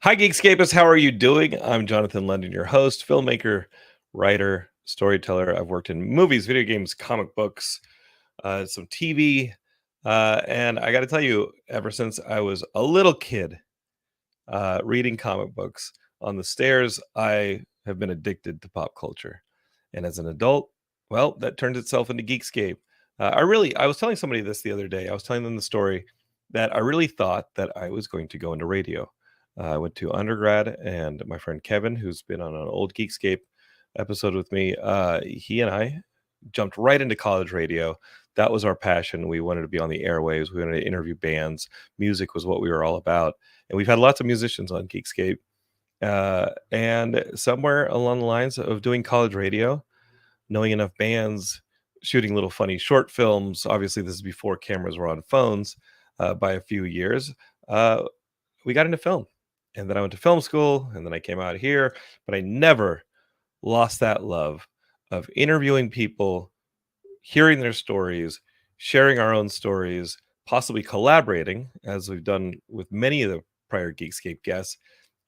Hi, Geekscapists. How are you doing? I'm Jonathan London, your host, filmmaker, writer, storyteller. I've worked in movies, video games, comic books, some TV. And I got to tell you, ever since I was a little kid reading comic books on the stairs, I have been addicted to pop culture. And as an adult, well, that turned itself into Geekscape. I was telling somebody this the other day. I was telling them the story that I really thought that I was going to go into radio. I went to undergrad, and my friend Kevin, who's been on an old Geekscape episode with me, he and I jumped right into college radio. That was our passion. We wanted to be on the airwaves. We wanted to interview bands. Music was what we were all about. And we've had lots of musicians on Geekscape. And somewhere along the lines of doing college radio, knowing enough bands, shooting little funny short films. Obviously, this is before cameras were on phones by a few years. Uh, we got into film. And then I went to film school, and then I came out here, but I never lost that love of interviewing people, hearing their stories, sharing our own stories, possibly collaborating, as we've done with many of the prior Geekscape guests.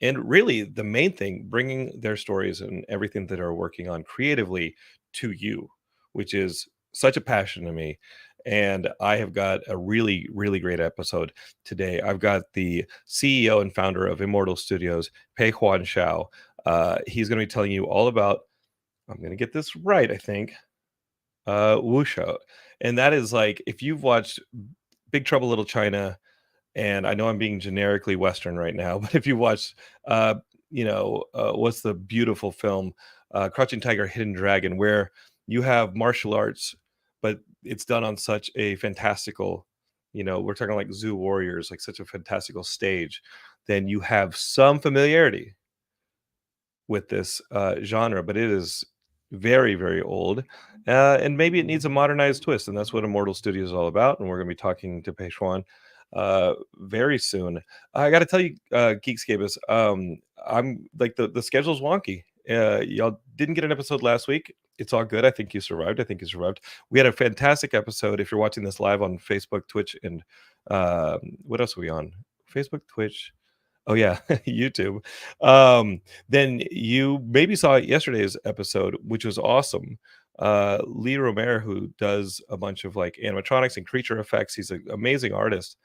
And really, the main thing, bringing their stories and everything that are working on creatively to you, which is such a passion to me. And I have got a really, really great episode today. I've got the CEO and founder of Immortal Studios, Pei Huan Xiao. He's going to be telling you all about, I'm going to get this right, I think, Wuxia. And that is like, if you've watched Big Trouble Little China, and I know I'm being generically Western right now, but if you watch, what's the beautiful film, Crouching Tiger, Hidden Dragon, where you have martial arts, but it's done on such a fantastical, we're talking like Zoo Warriors, like such a fantastical stage, then you have some familiarity with this genre, but it is very, very old. And maybe it needs a modernized twist. And that's what Immortal Studio is all about. And we're going to be talking to Peishuan very soon. I got to tell you, Geekscape I'm like the schedule's wonky. Y'all didn't get an episode last week. It's all good. I think you survived. I think you survived. We had a fantastic episode. If you're watching this live on Facebook, Twitch, and what else are we on? Facebook, Twitch. Oh yeah, YouTube. Then you maybe saw yesterday's episode, which was awesome. Lee Romero, who does a bunch of like animatronics and creature effects, he's an amazing artist.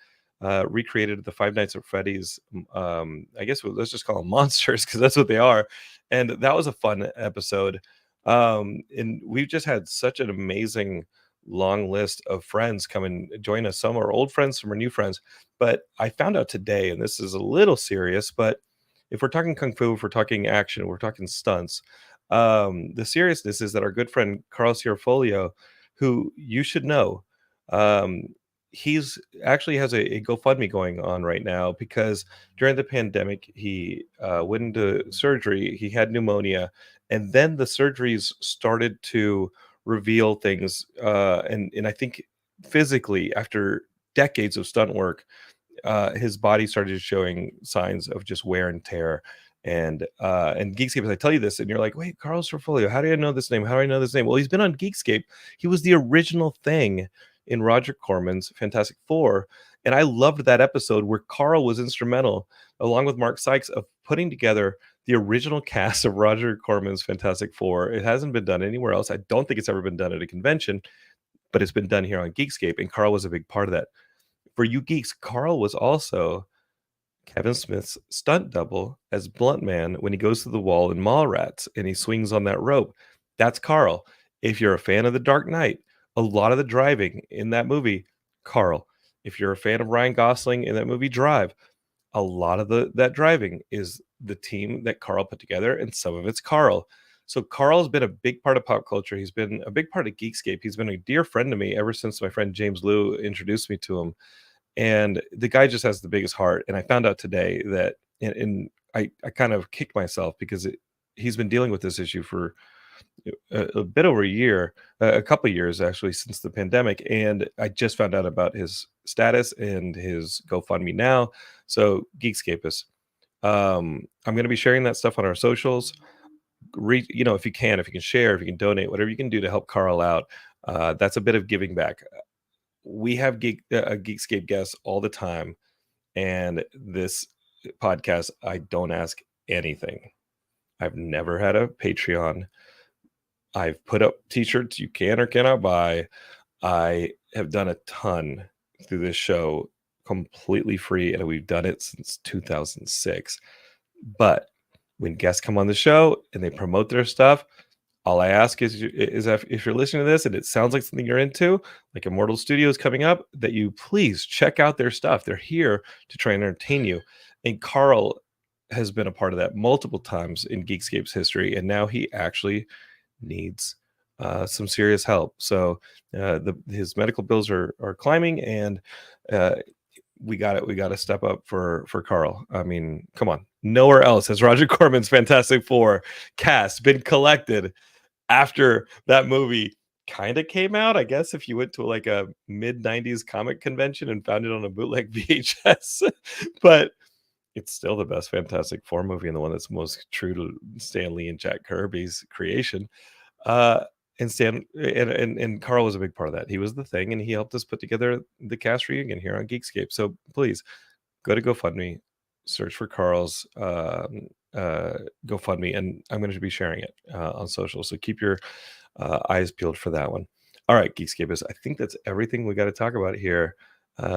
Recreated the Five Nights at Freddy's. I guess let's just call them monsters because that's what they are. And that was a fun episode. And we've just had such an amazing long list of friends come and join us. Some are old friends, some are new friends. But I found out today, and this is a little serious, but if we're talking kung fu, if we're talking action, we're talking stunts. The seriousness is that our good friend Carl Ciarfolio, who you should know, um, he's actually has a GoFundMe going on right now because during the pandemic he went into surgery. He had pneumonia, and then the surgeries started to reveal things. And I think physically, after decades of stunt work, his body started showing signs of just wear and tear. And Geekscape, as I tell you this, and you're like, wait, Carl Ciarfolio, how do I know this name? How do I know this name? Well, he's been on Geekscape. He was the original thing in Roger Corman's Fantastic Four. And I loved that episode where Carl was instrumental, along with Mark Sykes, of putting together the original cast of Roger Corman's Fantastic Four. It hasn't been done anywhere else. I don't think it's ever been done at a convention, but it's been done here on Geekscape, and Carl was a big part of that. For you geeks, Carl was also Kevin Smith's stunt double as Blunt Man when he goes to the wall in Mallrats and he swings on that rope. That's Carl. If you're a fan of The Dark Knight, a lot of the driving in that movie, Carl. If you're a fan of Ryan Gosling in that movie Drive, a lot of that driving is the team that Carl put together, and some of it's Carl. So Carl's been a big part of pop culture. He's been a big part of Geekscape. He's been a dear friend to me ever since my friend James Liu introduced me to him. And the guy just has the biggest heart. And I found out today that, and I kind of kicked myself because he's been dealing with this issue for a bit over a year, a couple of years actually, since the pandemic. And I just found out about his status and his GoFundMe now. So Geekscapists, I'm going to be sharing that stuff on our socials. If you can share, if you can donate, whatever you can do to help Carl out. That's a bit of giving back. We have Geekscape guests all the time, and this podcast, I don't ask anything. I've never had a Patreon. I've put up t-shirts you can or cannot buy. I have done a ton through this show completely free, and we've done it since 2006. But when guests come on the show and they promote their stuff, all I ask is if you're listening to this and it sounds like something you're into, like Immortal Studio is coming up, that you please check out their stuff. They're here to try and entertain you. And Carl has been a part of that multiple times in Geekscape's history, and now he actually needs some serious help. So his medical bills are climbing, and we got to step up for Carl. I mean, come on. Nowhere else has Roger Corman's Fantastic Four cast been collected after that movie kind of came out. I guess if you went to like a mid-90s comic convention and found it on a bootleg VHS, but it's still the best Fantastic Four movie and the one that's most true to Stan Lee and Jack Kirby's creation. And Stan and Carl was a big part of that. He was the thing, and he helped us put together the cast reunion here on Geekscape. So please go to GoFundMe, search for Carl's GoFundMe, and I'm going to be sharing it on social. So keep your eyes peeled for that one. All right, Geekscapists, I think that's everything we got to talk about here.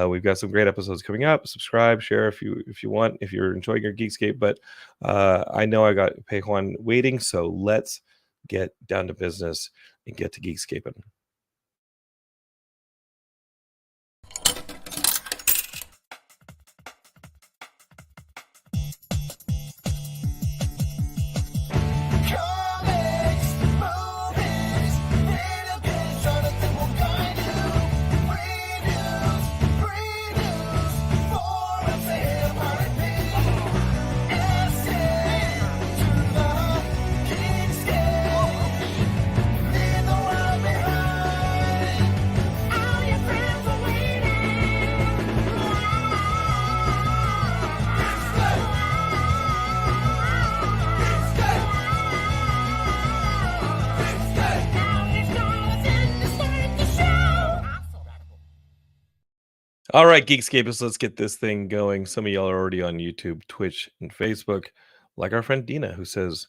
We've got some great episodes coming up. Subscribe, share if you want, if you're enjoying your Geekscape. But I know I got Pei Juan waiting, so let's get down to business and get to Geekscaping. All right, Geekscapists, let's get this thing going. Some of y'all are already on YouTube, Twitch, and Facebook, like our friend Dina, who says,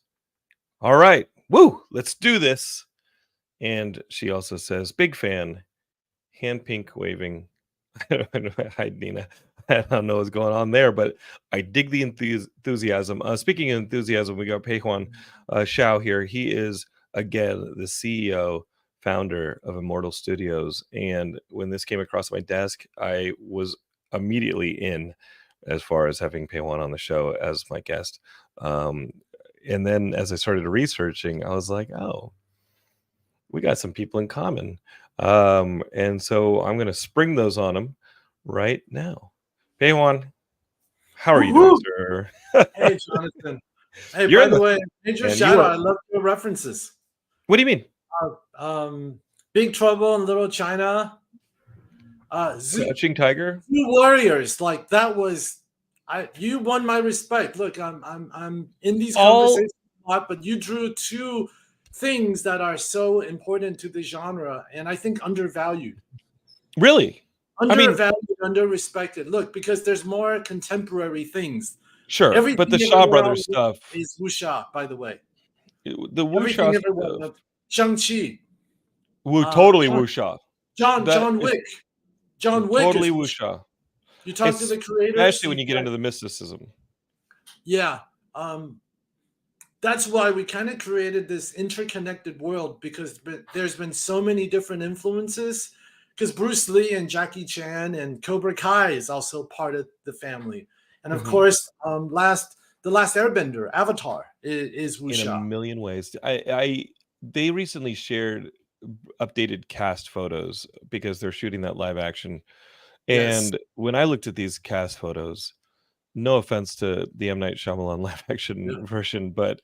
all right, woo, let's do this. And she also says, big fan, hand pink waving. Hi, Dina. I don't know what's going on there, but I dig the enthusiasm. Speaking of enthusiasm, we got Pei Juan Shiao here. He is, again, the CEO, founder of Immortal Studios. And when this came across my desk, I was immediately in as far as having Pei Juan on the show as my guest. And then as I started researching, I was like, oh, we got some people in common. And so I'm going to spring those on him right now. Pei Juan, how are you doing, sir? Hey, Jonathan. Hey, by the way, major shout out. I love your references. What do you mean? Big Trouble in Little China. Crouching Tiger. Zoo Warriors, like that was. You won my respect. Look, I'm in these conversations a lot, but you drew two things that are so important to the genre, and I think undervalued. Really? Undervalued, under-respected. Look, because there's more contemporary things. Sure, everything but the Shaw Brothers stuff is Wuxia, by the way. The Wuxia stuff. Shang-Chi. Totally Wuxia. John Wick. John Wick. Totally Wuxia. You talk to the creators. Especially when you get into the mysticism. Yeah. That's why we kind of created this interconnected world, because there's been so many different influences, because Bruce Lee and Jackie Chan and Cobra Kai is also part of the family. And of course, The Last Airbender, Avatar, is Wuxia. In a million ways. They recently shared updated cast photos because they're shooting that live action. And when I looked at these cast photos, no offense to the M. Night Shyamalan live action version, but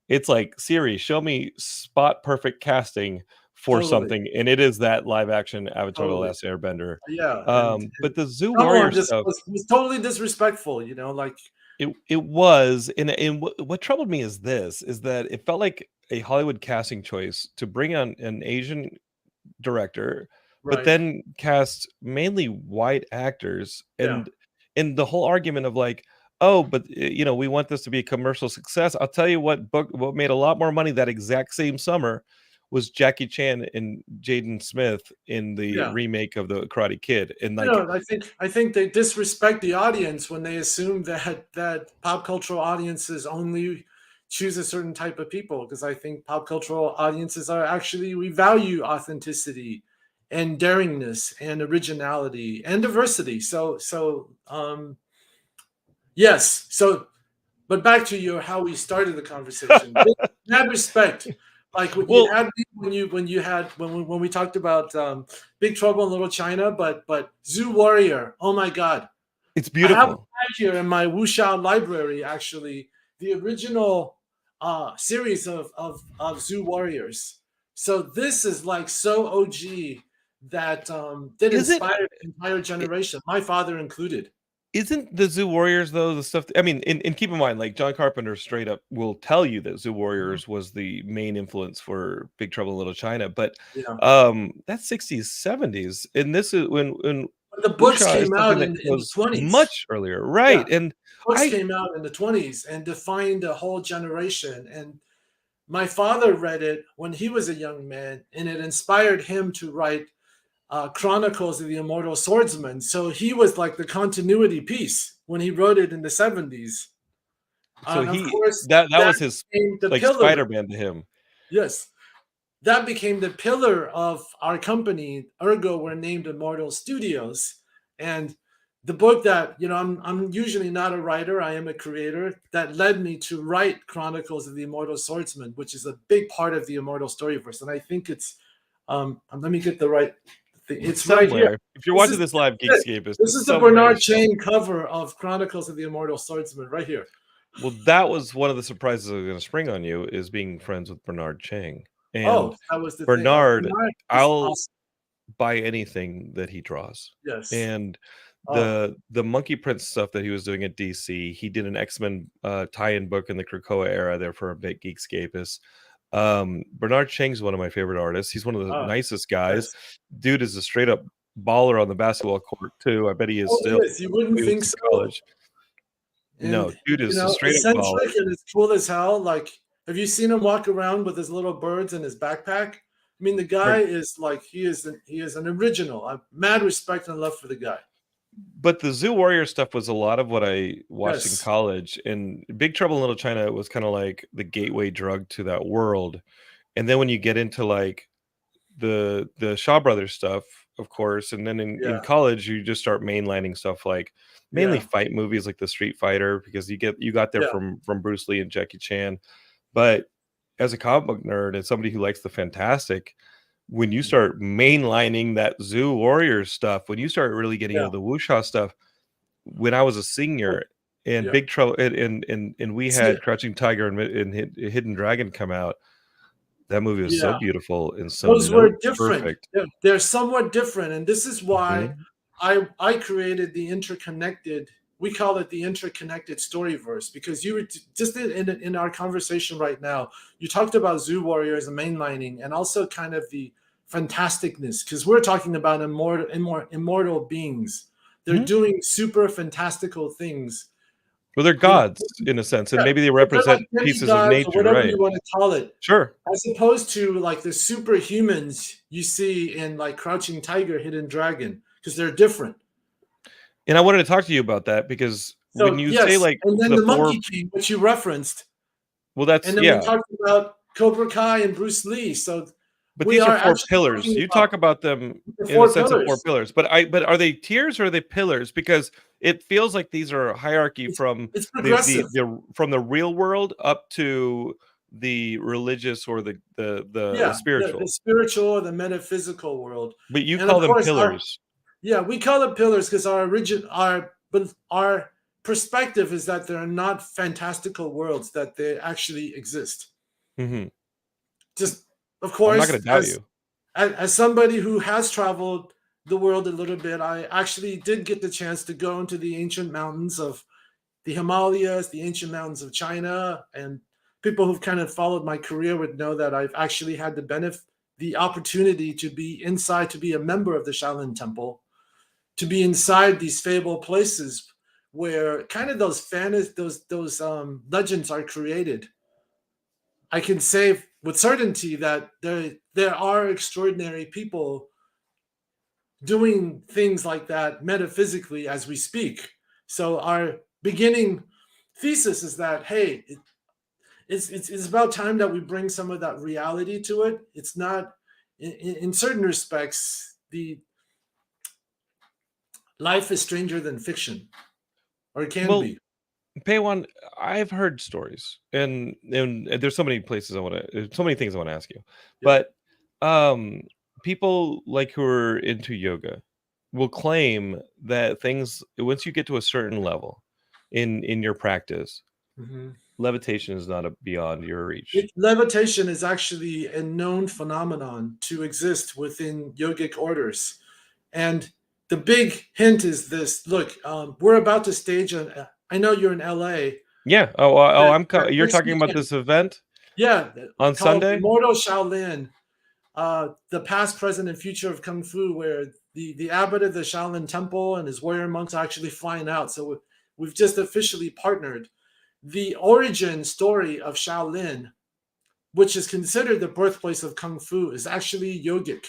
it's like, Siri, show me spot perfect casting for something, and it is that live action Avatar: The Last Airbender. Yeah. But the Zoo Warrior stuff was totally disrespectful, like it was. And what troubled me is that it felt like a Hollywood casting choice to bring on an Asian director, but then cast mainly white actors, and And the whole argument of like, oh, but we want this to be a commercial success. I'll tell you what made a lot more money that exact same summer was Jackie Chan and Jaden Smith in the Yeah. remake of the Karate Kid. And like, I think they disrespect the audience when they assume that pop cultural audiences only choose a certain type of people, because I think pop cultural audiences are actually, we value authenticity and daringness and originality and diversity. Yes. So, but back to how we started the conversation. Mad respect. Like when you well, had when we talked about Big Trouble in Little China, but Zoo Warrior. Oh my God! it's I have beautiful. back here in my Wuxia library actually the original series of Zoo Warriors. So this is like so OG that did Isn't inspire the entire generation, my father included. isn't the Zoo Warriors though the stuff? I mean, and keep in mind, like John Carpenter straight up will tell you that Zoo Mhm. Warriors was the main influence for Big Trouble in Little China, but Yeah. that's 60s, 70s, and this is when But the books wuxia is came something out that in the goes 20s. much earlier, Yeah. right? And Books I came out in the 20s and defined a whole generation. And my father read it when he was a young man, and it inspired him to write Chronicles of the Immortal Swordsman. So he was like the continuity piece when he wrote it in the 70s. so And of he course, that that was his became the like pillar. Spider-Man to him. Yes. That became the pillar of our company. Ergo, we're named Immortal Studios. And the book that, I'm usually not a writer, I am a creator, that led me to write Chronicles of the Immortal Swordsman, which is a big part of the Immortal Storyverse. And I think it's, let me get the right thing. It's It's right here. somewhere. If you're This watching is this live, it. Geekscape is This is the somewhere on the Bernard shelf. Chang cover of Chronicles of the Immortal Swordsman right here. Well, that was one of the surprises I was going to spring on you, is being friends with Bernard Chang. Oh, And that was the thing. Oh, Bernard, Bernard is I'll awesome. buy anything that he draws. Yes. And Oh, the Monkey Prince stuff that he was doing at DC, he did an X-Men tie-in book in the Krakoa era there for a bit. Geekscape is Bernard Chang's one of my favorite artists. He's one of the oh, nicest guys. yes. Dude is a straight up baller on the basketball court too. I bet he is Oh, he still. is. You wouldn't He was think in so. college. And No, dude is a straight up baller. eccentric and it's cool as hell. Like, have you seen him walk around with his little birds in his backpack? I mean, the guy is like he is an original. I have mad respect and love for the guy. But the Zoo Warrior stuff was a lot of what I watched in Yes. college, and Big Trouble in Little China was kind of like the gateway drug to that world. And then when you get into like the Shaw Brothers stuff, of course, and then in Yeah. college you just start mainlining stuff like mainly Yeah. fight movies like the Street Fighter, because you got there Yeah. from Bruce Lee and Jackie Chan. But as a comic book nerd and somebody who likes the fantastic, when you start mainlining that Zoo Warriors stuff, when you start really getting Yeah. into the wuxia stuff, when I was a Oh, senior and yeah. Big Trouble and we See, had Crouching Tiger and Hidden Dragon come out, that movie was so yeah. beautiful and so Those were note different. perfect. They're somewhat different, and this is why Mhm. I created the interconnected. We call it the interconnected storyverse, because you were just in our conversation right now. You talked about Zoo Warriors and mainlining, and also kind of the fantasticness, because we're talking about immortal beings. They're Mhm. doing super fantastical things. Well, they're You know, gods in a sense, and yeah, maybe they they're like represent pieces of demigods or nature, whatever you right? want to call it, Sure. as opposed to like the superhumans you see in like Crouching Tiger, Hidden Dragon, because they're different. And I wanted to talk to you about that because when So you say yes, like and then the the 4, Monkey King, which you referenced, well, and that's then we yeah, talked about Cobra Kai and Bruce Lee. So but we these are are 4 actually pillars. talking You about talk about them the in a four sense of 4 pillars. pillars, but are they tiers or are they pillars? Because it feels like these are a hierarchy It's from it's the progressive. from the real world up to the religious or the Yeah, the spiritual. spiritual, the metaphysical world, But you and of call them course our pillars. yeah, we call it pillars because our perspective is that they're not fantastical worlds, that they actually exist. Mhm. Just of I'm not gonna course, doubt you. as somebody who has traveled the world a little bit, I actually did get the chance to go into the ancient mountains of the Himalayas, the ancient mountains of China, and people who've kind of followed my career would know that I've actually had the opportunity to be inside, to be a member of the Shaolin Temple, to be inside these fabled places where kind of those those legends are created, I can say with certainty that there are extraordinary people doing things like that metaphysically as we speak. So our beginning thesis is that, hey, it's about time that we bring some of that reality to it. It's not, in certain respects, the life is stranger than fiction, or it can Well, be. Paywan, I've heard stories, and there's so many places I want to, so many things I want to ask you, Yeah. but um, people like who are into yoga will claim that things once you get to a certain level in your practice, Mhm. levitation is not beyond your reach. Levitation is actually a known phenomenon to exist within yogic orders. And the big hint is this: look, we're about to stage I know you're in LA. Yeah. You're This talking about weekend, this event yeah, on called Sunday? Immortal Shaolin, the past, present, and future of Kung Fu, where the abbot of the Shaolin Temple and his warrior monks are actually flying out. So we've just officially partnered. The origin story of Shaolin, which is considered the birthplace of Kung Fu, is actually yogic.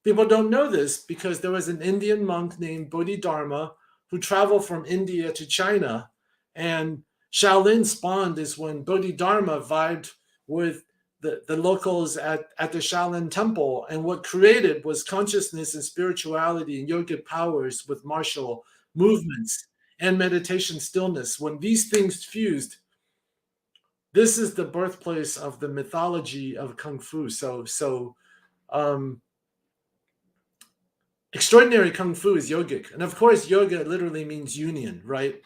People don't know this because there was an Indian monk named Bodhidharma who traveled from India to China. And Shaolin spawned is when Bodhidharma vibed with the locals at the Shaolin temple. And what created was consciousness and spirituality and yogic powers with martial movements and meditation stillness. When these things fused, this is the birthplace of the mythology of Kung Fu. Um, Extraordinary Kung Fu is yogic. And of course, yoga literally means union, right?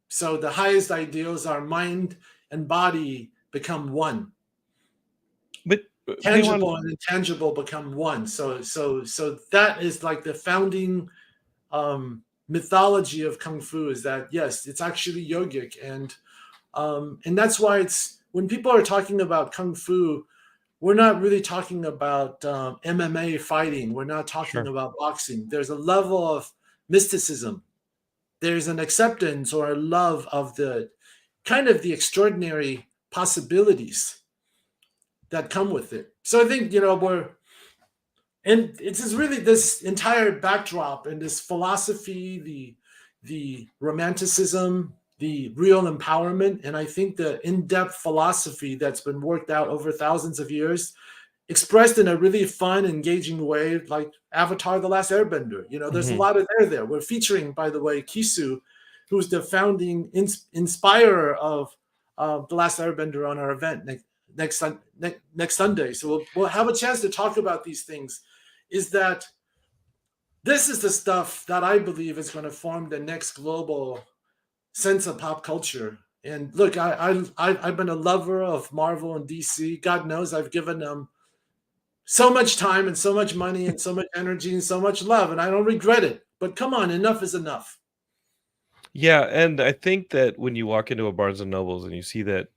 So the highest ideals are mind and body become one. But Paywan, Tangible and intangible become one. So that is like the founding mythology of Kung Fu, is that yes, it's actually yogic. And that's why it's, when people are talking about Kung Fu, we're not really talking about MMA fighting. We're not talking sure. about boxing. There's a level of mysticism. There's an acceptance or a love of the kind of the extraordinary possibilities that come with it. So I think, and it's just really this entire backdrop and this philosophy, the romanticism, the real empowerment, and I think the in-depth philosophy that's been worked out over thousands of years, expressed in a really fun, engaging way, like Avatar: The Last Airbender. There's a Mhm. lot of there. We're featuring, by the way, Kisu, who's the founding inspirer of The Last Airbender, on our event next Sunday. So we'll have a chance to talk about these things. Is that this is the stuff that I believe is going to form the next global sense of pop culture. And look, I've been a lover of Marvel and DC. God knows I've given them so much time and so much money and so much energy and so much love, and I don't regret it. But come on, enough is enough. Yeah, and I think that when you walk into a Barnes and Nobles and you see that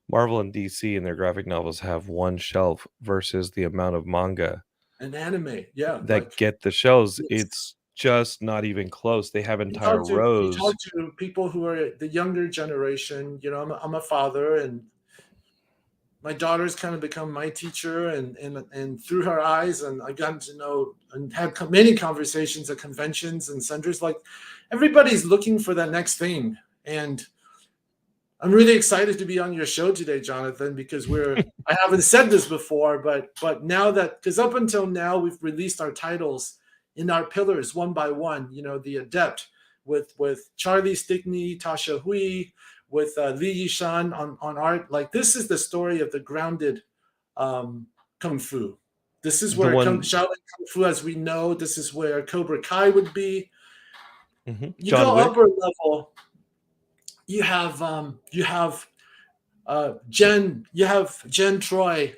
Marvel and DC and their graphic novels have one shelf versus the amount of manga And anime, yeah, that like get the shelves, it's, it's just not even close. They have entire rows. you talk to people who are the younger generation. I'm a father, and my daughter's kind of become my teacher, and through her eyes, and I've gotten to know and had many conversations at conventions and centers. Like, everybody's looking for that next thing, and I'm really excited to be on your show today, Jonathan, because I haven't said this before, but now that, because up until now we've released our titles in our pillars one by one. The Adept with Charlie Stickney, Tasha Hui, with Li Yishan on art. Like, this is the story of the grounded Kung Fu. This is The where one Shaolin Kung Fu, as we know, this is where Cobra Kai would be. You John go Wick. upper level, you have Jen Troy,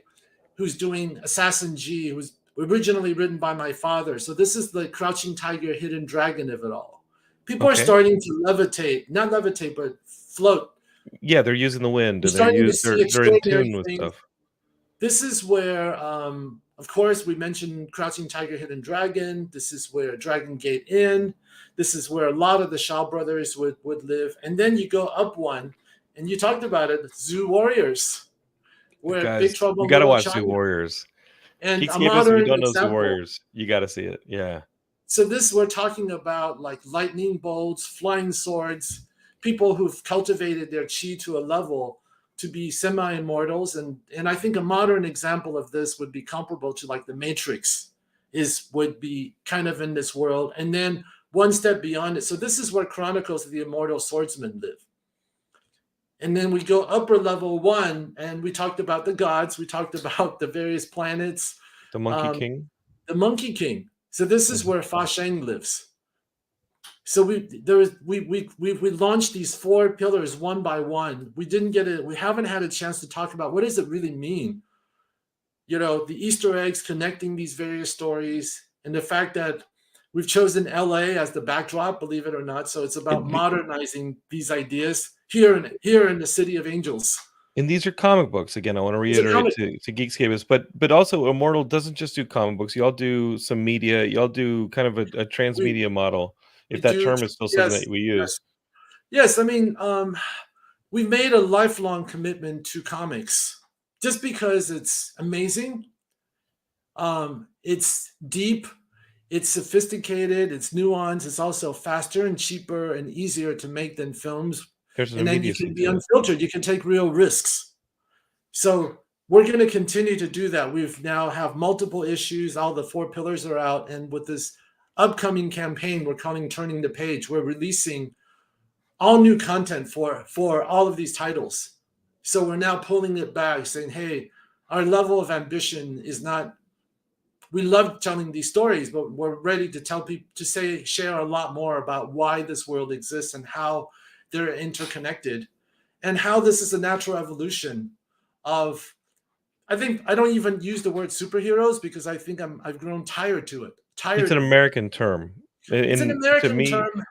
who's doing Assassin G, who's originally written by my father. So this is the Crouching Tiger, Hidden Dragon of it all. People are Okay. starting to levitate, not levitate, but float. Yeah, they're using the wind You're and starting to see they're in extraordinary tune with things. stuff. This is where, of course, we mentioned Crouching Tiger, Hidden Dragon. This is where Dragon Gate Inn. This is where a lot of the Shaw brothers would live. And then you go up one, and you talked about it, Zoo Warriors, where Big Guys, Trouble you in got to Little watch Zoo China. Warriors. And a Geekscape is, if you modern don't know Zoo example. Warriors, you got to see it. Yeah. So this, we're talking about like lightning bolts, flying swords, people who've cultivated their chi to a level to be semi-immortals. And I think a modern example of this would be comparable to like the Matrix would be kind of in this world. And then one step beyond it. So this is where Chronicles of the Immortal Swordsman live. And then we go upper level one, and we talked about the gods. We talked about the various planets. The Monkey King. The Monkey King. So this is where Fa Sheng lives. So we launched these 4 pillars one by one. We haven't had a chance to talk about what does it really mean. You know, the Easter eggs connecting these various stories, and the fact that we've chosen LA as the backdrop, believe it or not. So it's about modernizing these ideas here in the City of Angels. And these are comic books. Again, I want to reiterate to Geekscape is, but also Immortal doesn't just do comic books. Y'all do some media. Y'all do kind of a transmedia model, if that term is still something that we use. Yes. I mean, we've made a lifelong commitment to comics just because it's amazing. It's deep, it's sophisticated, it's nuanced. It's also faster and cheaper and easier to make than films. And then you can be unfiltered. You can take real risks. So we're going to continue to do that. We've now have multiple issues. All the 4 pillars are out. And with this upcoming campaign we're calling Turning the Page, we're releasing all new content for all of these titles. So we're now pulling it back, saying, hey, our level of ambition is not, we love telling these stories, but we're ready to tell people, share a lot more about why this world exists and how they're interconnected, and how this is a natural evolution of, I think I don't even use the word superheroes because I think I've grown tired to it. It's an American term. It's an American term.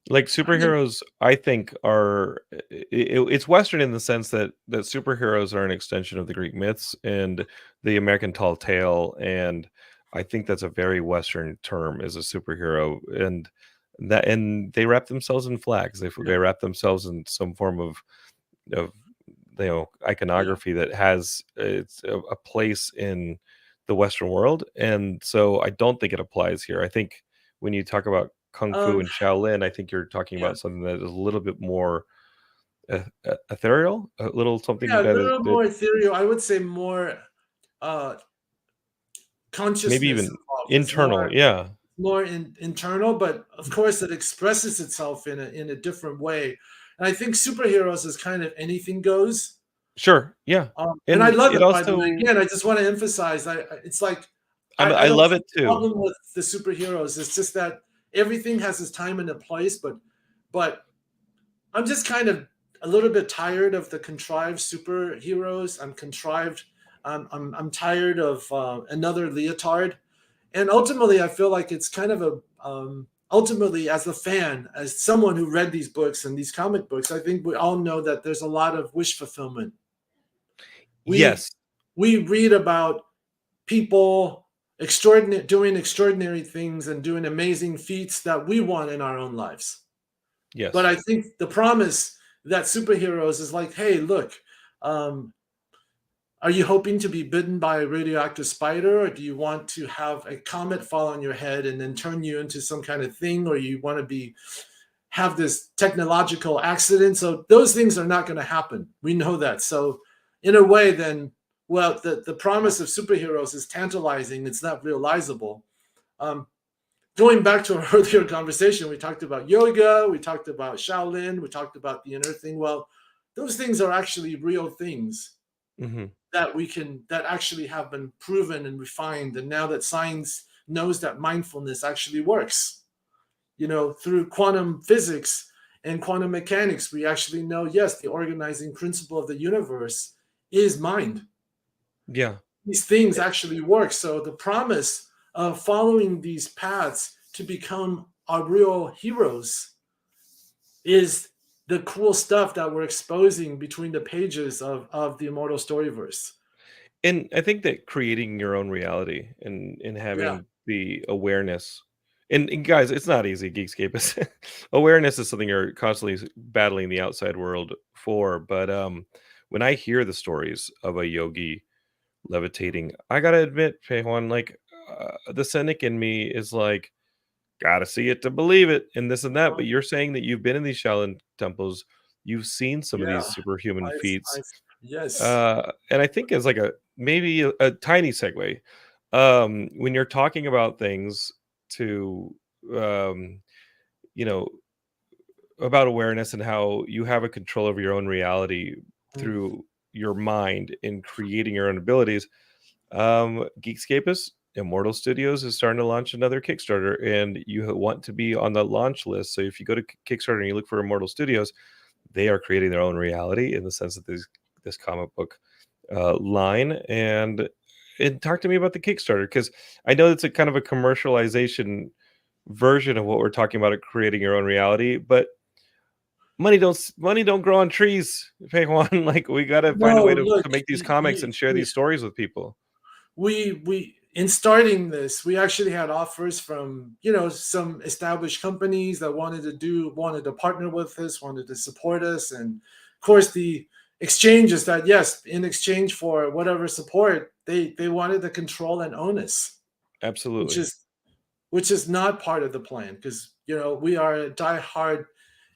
Like superheroes, I think are it's Western in the sense that superheroes are an extension of the Greek myths and the American tall tale, and I think that's a very Western term as a superhero, and they wrap themselves in flags. They wrap themselves in some form of iconography that has it's a place in the Western world, and so I don't think it applies here. I think when you talk about Kung Fu and Shaolin, I think you're talking about something that is a little bit more ethereal, a little something a little more ethereal. I would say more consciousness, maybe even internal. More internal, but of course it expresses itself in a different way. And I think superheroes is kind of anything goes. Sure, yeah. And I love it. Also, by the way. Again, I just want to emphasize, it's like I love it too. The problem with the superheroes is just that everything has its time and a place, but I'm just kind of a little bit tired of the contrived superheroes. I'm tired of another leotard. And ultimately, I feel like it's kind of ultimately, as a fan, as someone who read these books and these comic books, I think we all know that there's a lot of wish fulfillment. We read about people doing extraordinary things and doing amazing feats that we want in our own lives. Yes. But I think the promise that superheroes is like, hey, look, are you hoping to be bitten by a radioactive spider, or do you want to have a comet fall on your head and then turn you into some kind of thing, or you want to have this technological accident? So those things are not going to happen. We know that. So in a way, then, well, the promise of superheroes is tantalizing. It's not realizable. Going back to our earlier conversation, we talked about yoga, we talked about Shaolin, we talked about the inner thing. Well, those things are actually real things. Mm-hmm. that actually have been proven and refined, and now that science knows that mindfulness actually works, through quantum physics and quantum mechanics, we actually know, yes, the organizing principle of the universe is mind. These things actually work. So the promise of following these paths to become our real heroes is the cool stuff that we're exposing between the pages of the Immortal Storyverse. And I think that creating your own reality and Yeah, having the awareness and guys, it's not easy, Geekscape is awareness is something you're constantly battling the outside world for, but, when I hear the stories of a yogi levitating, I gotta admit, Pehwan, like, the cynic in me is like, "Gotta see it to believe it," and this and that, uh-huh, but you're saying that you've been in these Shaolin temples, you've seen some of yeah. these superhuman feats, I've yes. and I think as like a maybe a tiny segue, when you're talking about things to, um, you know, about awareness and how you have a control over your own reality Mm, through your mind in creating your own abilities. Geekscape Immortal Studios is starting to launch another Kickstarter, and you want to be on the launch list. So if you go to Kickstarter and you look for Immortal Studios, they are creating their own reality in the sense that this comic book line. And talk to me about the Kickstarter because I know it's a kind of a commercialization version of what we're talking about, at creating your own reality, but money don't grow on trees. Pay one, like we got to find a no, way look, to make these comics and share these stories with people. we in starting this, we actually had offers from, some established companies that wanted to partner with us, wanted to support us, and of course the exchange is that, yes, in exchange for whatever support, they wanted to control and own us, which Absolutely. is which is not part of the plan, because we are a die-hard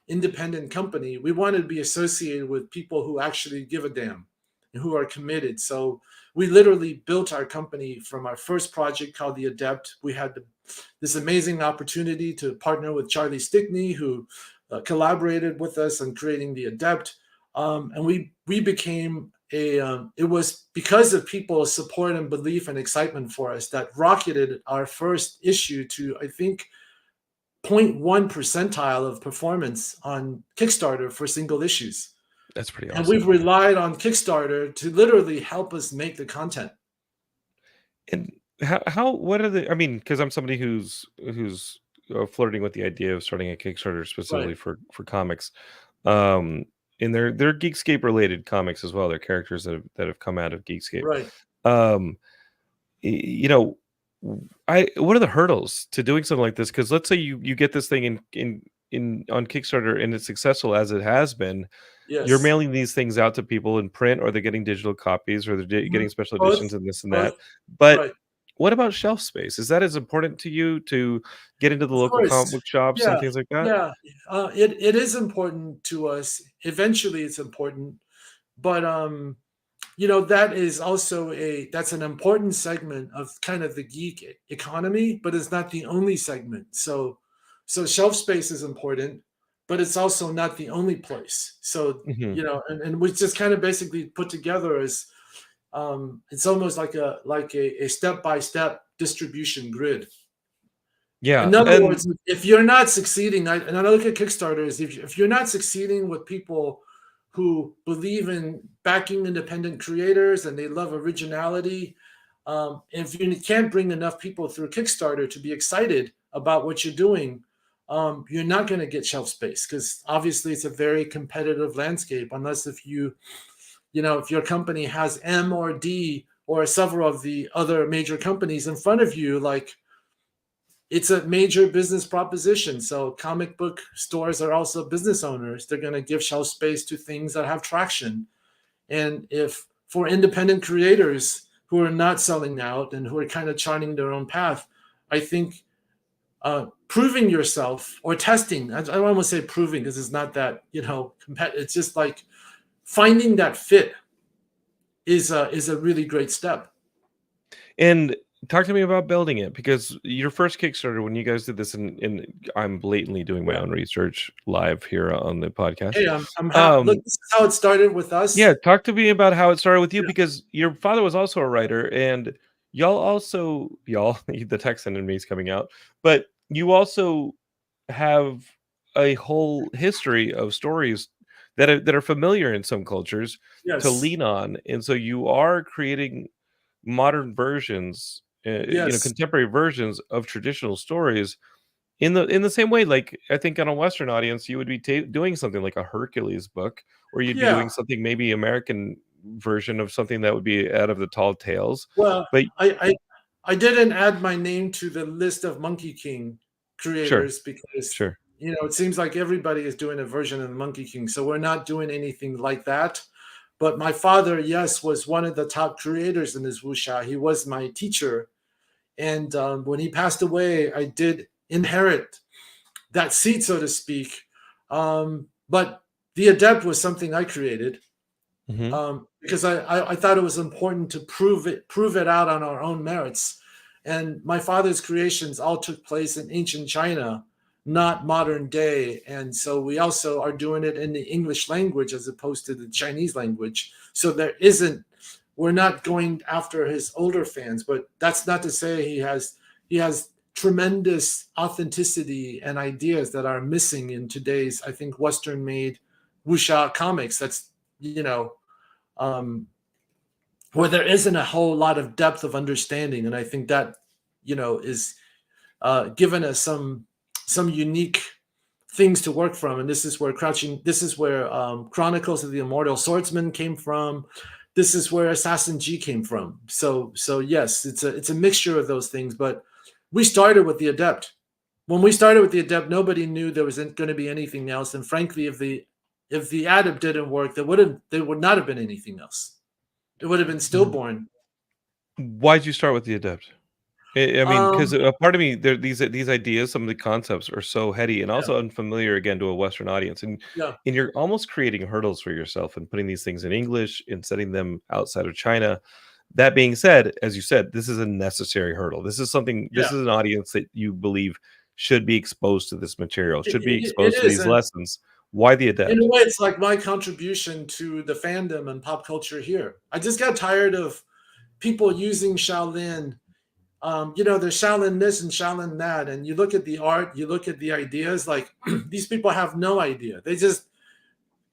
independent company. We want to be associated with people who actually give a damn and who are committed. So we literally built our company from our first project called The Adept. We had this amazing opportunity to partner with Charlie Stickney, who collaborated with us on creating The Adept. And we became it was because of people's support and belief and excitement for us that rocketed our first issue to, I think, 0.1 percentile of performance on Kickstarter for single issues. That's pretty And we've awesome. relied on Kickstarter to literally help us make the content. And how what are the I mean, because I'm somebody who's flirting with the idea of starting a Kickstarter Right, specifically for comics. Um, and they're Geekscape related comics as well. They're characters that have come out of Geekscape. right. Um, you know, I what are the hurdles to doing something like this? Because let's say you get this thing in on Kickstarter and it's successful as it has been. You're Yes. mailing these things out to people in print, or they're getting digital copies, or they're Mhm. getting special Both, editions and this and both. that. But Right. what about shelf space? Is that as important to you to get into the Of local course. comic book shops and Yeah. things like that? Yeah. It is important to us. Eventually, it's important, but that is also that's an important segment of kind of the geek economy, but it's not the only segment. So shelf space is important, but it's also not the only place. So Mhm. and we just kind of basically put together as it's almost like a step by step distribution grid. Yeah, In other and words, if you're not succeeding, and I look at Kickstarter, is if you're not succeeding with people who believe in backing independent creators and they love originality, if you can't bring enough people through Kickstarter to be excited about what you're doing, you're not going to get shelf space, because obviously it's a very competitive landscape. Unless if your company has M or D or several of the other major companies in front of you, like, it's a major business proposition. So comic book stores are also business owners. They're going to give shelf space to things that have traction. And if for independent creators who are not selling out and who are kind of charting their own path, I think proving yourself or testing, I don't want to say proving because it's not that, it's just like finding that fit is a really great step. and talk to me about building it, because your first Kickstarter when you guys did this, and I'm blatantly doing my Yeah. own research live here on the podcast. Hey, I'm happy. Look, Um, this is how it started with yeah, us. talk to me about how it started with you, Yeah. because your father was also a writer, and y'all, the Texan in me is coming out, but you also have a whole history of stories that are familiar in some cultures to Yes. lean on, and so you are creating modern versions, Yes. contemporary versions of traditional stories in the same way. Like I think on a Western audience, you would be doing something like a Hercules book, or you'd be Yeah. doing something maybe American, version of something that would be out of the tall tales. Well, But I didn't add my name to the list of Monkey King sure, creators because sure. it seems like everybody is doing a version of the Monkey King, so we're not doing anything like that. But my father, yes, was one of the top creators in this wuxia. He was my teacher, and when he passed away, I did inherit that seat, so to speak. But the adept was something I created Hmm. because I thought it was important to prove it out on our own merits. And my father's creations all took place in ancient China, not modern day. And so we also are doing it in the English language as opposed to the Chinese language. So we're not going after his older fans, but that's not to say he has tremendous authenticity and ideas that are missing in today's, I think, Western made wuxia comics. That's, um, where there isn't a whole lot of depth of understanding. And I think that, is given us some unique things to work from. And this is where Chronicles of the Immortal Swordsman came from. This is where Assassin G came from. So yes, it's a mixture of those things. But we started with the Adept. When we started with the Adept, nobody knew there wasn't going to be anything else. And frankly, if the Adept didn't work, there would not have been anything else. It would have been stillborn. Why'd you start with the adept? I mean, because Um, a part of me, these ideas, some of the concepts are so heady and yeah, also unfamiliar again to a Western audience, yeah, and you're almost creating hurdles for yourself and putting these things in English and setting them outside of China. That being said, as you said, this is a necessary hurdle. This is something. yeah. This is an audience that you believe should be exposed to this material, should be It exposed to is, these and lessons. Why the in a adept? way, it's like my contribution to the fandom and pop culture here. I just got tired of people using Shaolin. There's Shaolin this and Shaolin that, and you look at the art, you look at the ideas. Like these people have no idea. They just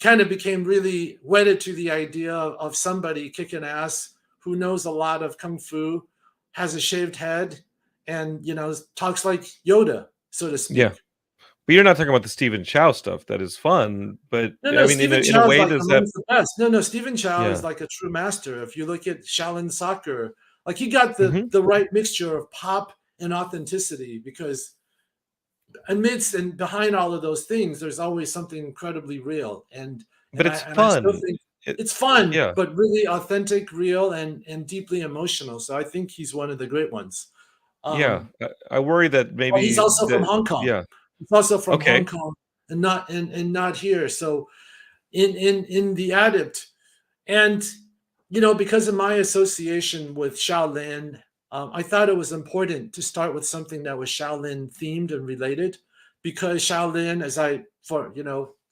kind of became really wedded to the idea of somebody kicking ass who knows a lot of kung fu, has a shaved head, and talks like Yoda, so to Yeah, speak. but you're not talking about the Stephen Chow stuff. That is fun, but No, I no, mean, Stephen in a Chow is way, like does that? amongst the best. No, no, Stephen Chow is Yeah. like a true master. If you look at Shaolin Soccer, like he got the Hmm. the right mixture of pop and authenticity because amidst and behind all of those things, there's always something incredibly real. And But and I it's and I still fun. think It, it's fun, yeah. but really authentic, real, and deeply emotional. So I think he's one of the great ones. Yeah, Um, I worry that well, he's maybe also from that Hong Kong. yeah, He's also from Hong okay. Kong and not here. So in the Adept. And because of my association with Shaolin, I thought it was important to start with something that was Shaolin themed and related, because Shaolin,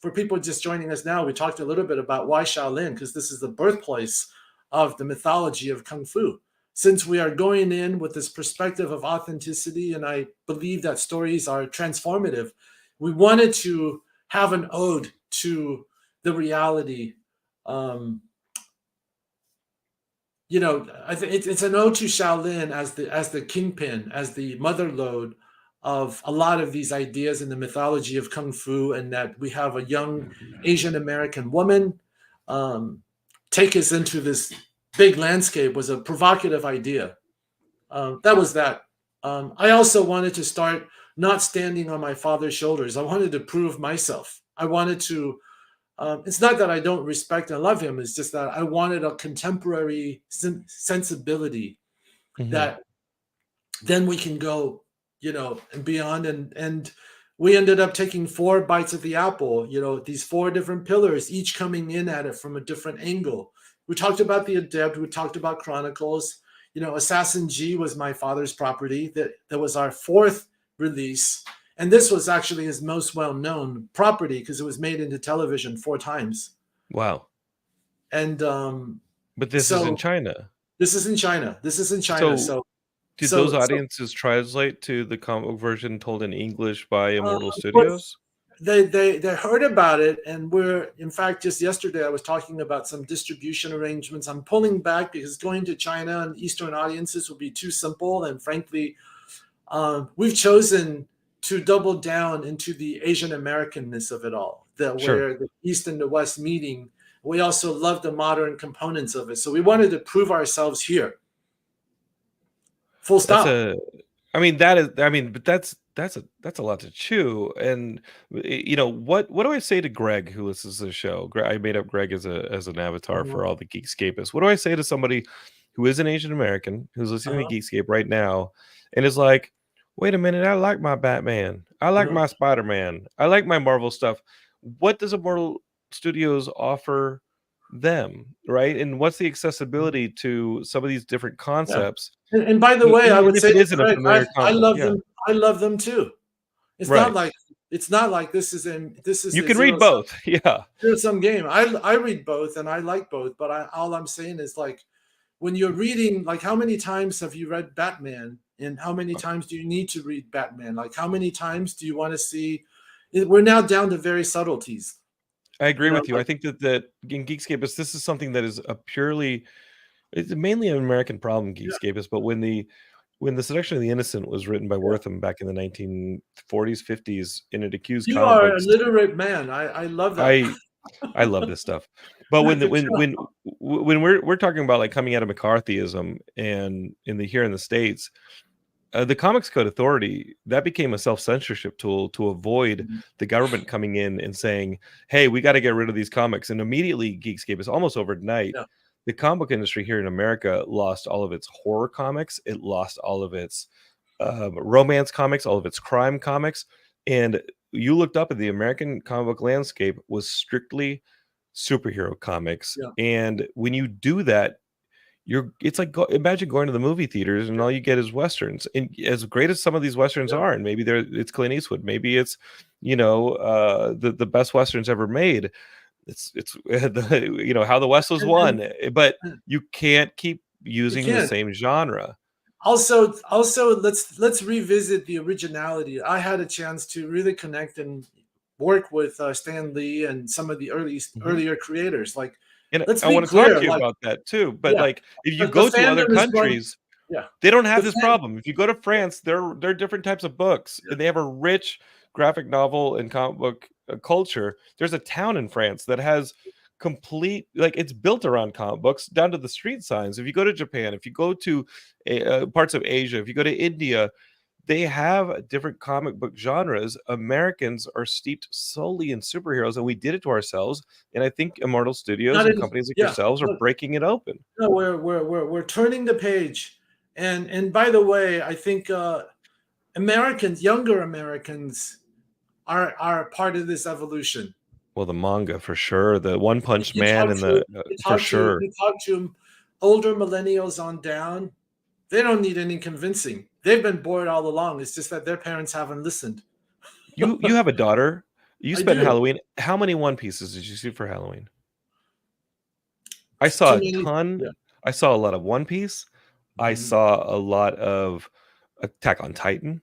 for people just joining us now, we talked a little bit about why Shaolin, because this is the birthplace of the mythology of Kung Fu. Since we are going in with this perspective of authenticity, and I believe that stories are transformative, we wanted to have an ode to the reality. Um, I think it's an ode to Shaolin as the kingpin, as the mother lode of a lot of these ideas in the mythology of kung fu, and that we have a young Asian American woman um, take us into this big landscape was a provocative idea. That was that. I also wanted to start not standing on my father's shoulders. I wanted to prove myself. I wanted to it's not that I don't respect and love him. It's just that I wanted a contemporary sensibility Mhm. that then we can go, and beyond. And we ended up taking 4 bites at the apple. These 4 different pillars, each coming in at it from a different angle. We talked about the Adept. We talked about Chronicles. Assassin G was my father's property. That was our 4th release. And this was actually his most well-known property because it was made into television 4 times. Wow. And But this is in so China. this is in China. This is in China. So, So did those so so audiences translate to the comic book version told in English by uh, Immortal but Studios? they heard about it, and we're, in fact, just yesterday I was talking about some distribution arrangements. I'm pulling back because going to China and Eastern audiences would be too simple, and frankly, we've chosen to double down into the Asian Americanness of it all, that Sure. where the East and the West meeting. we also love the modern components of it. So we wanted to prove ourselves here. Full That's stop. a I mean, that is I mean, but that's a lot to chew, and, what do I say to Greg who listens to the show? I made up Greg as an avatar Uh-huh. for all the Geekscapists. What do I say to somebody who is an Asian American, who's listening Uh-huh. to Geekscape right now, and is like, "Wait a minute, I like my Batman. I like Uh-huh. my Spider-Man. I like my Marvel stuff. What does Immortal Studios offer them?" Right? And what's the Mhm. accessibility to some of these different Yeah. concepts? And by the E way, I even would if say it to isn't a Greg, familiar I comic book, love yeah, them. I love them too. It's not right. like this is You a can read both, yeah, zero sum game. I read both and I like both, but all I'm saying is like when you're reading, like how many times have you read Batman, and how many times do you need to read Batman? Like how many times do you want to see? We're now down to very subtleties. I agree You know, with you. I like think that in Geekscape this is something that is a purely it's mainly an American problem, yeah, Geekscape but when The Seduction of the Innocent was written by yeah. Wortham back in the 1940s, 50s, and it accused You comic are a books literate man. I love that. I I love this stuff. But I when the could tell. when we're talking about, like, coming out of McCarthyism and here in the States, the Comics Code Authority, that became a self-censorship tool to avoid Mhm. the government coming in and saying, "Hey, we gotta get rid of these comics," and immediately Geekscape is almost overnight. Yeah, The comic book industry here in America lost all of its horror comics, it lost all of its, romance comics, all of its crime comics, and you looked up at the American comic book landscape was strictly superhero comics, yeah, and when you do that, it's like imagine going to the movie theaters and all you get is westerns. And as great as some of these westerns yeah. are, and maybe it's Clint Eastwood, maybe it's the best westerns ever made. It's How the West was And won, but and you can't keep you using the can't. same genre. Also, let's revisit the originality. I had a chance to really connect and work with Stan Lee and some of the Mhm. earlier creators. Like, And let's I be want to talk clear. to you Like, about that too. But yeah, like, if you the go to other fandom is going. countries, Yeah, they don't have the this fan. problem. If you go to France, they're different types of books, Yeah, and they have a rich graphic novel and comic book, culture. There's a town in France that has complete it's built around comic books down to the street signs. If you go to Japan, if you go to, parts of Asia, if you go to India, they have different comic book genres. Americans are steeped solely in superheroes, and we did it to ourselves, and I think Immortal Studios not and in. companies like Yeah, yourselves are look, breaking it open. no, we're turning the page. And by the way, I think Americans, younger Americans, are part of this evolution. Well, the manga for sure, the One If Punch you Man talk and to the you for talk to sure. you talk to older millennials on down, they don't need any convincing. They've been bored all along. It's just that their parents haven't listened. You have a daughter. You I spent do. Halloween. How many One Pieces did you see for Halloween? I saw Too a many. ton. Yeah. I saw a lot of One Piece. I Mhm, saw a lot of Attack on Titan.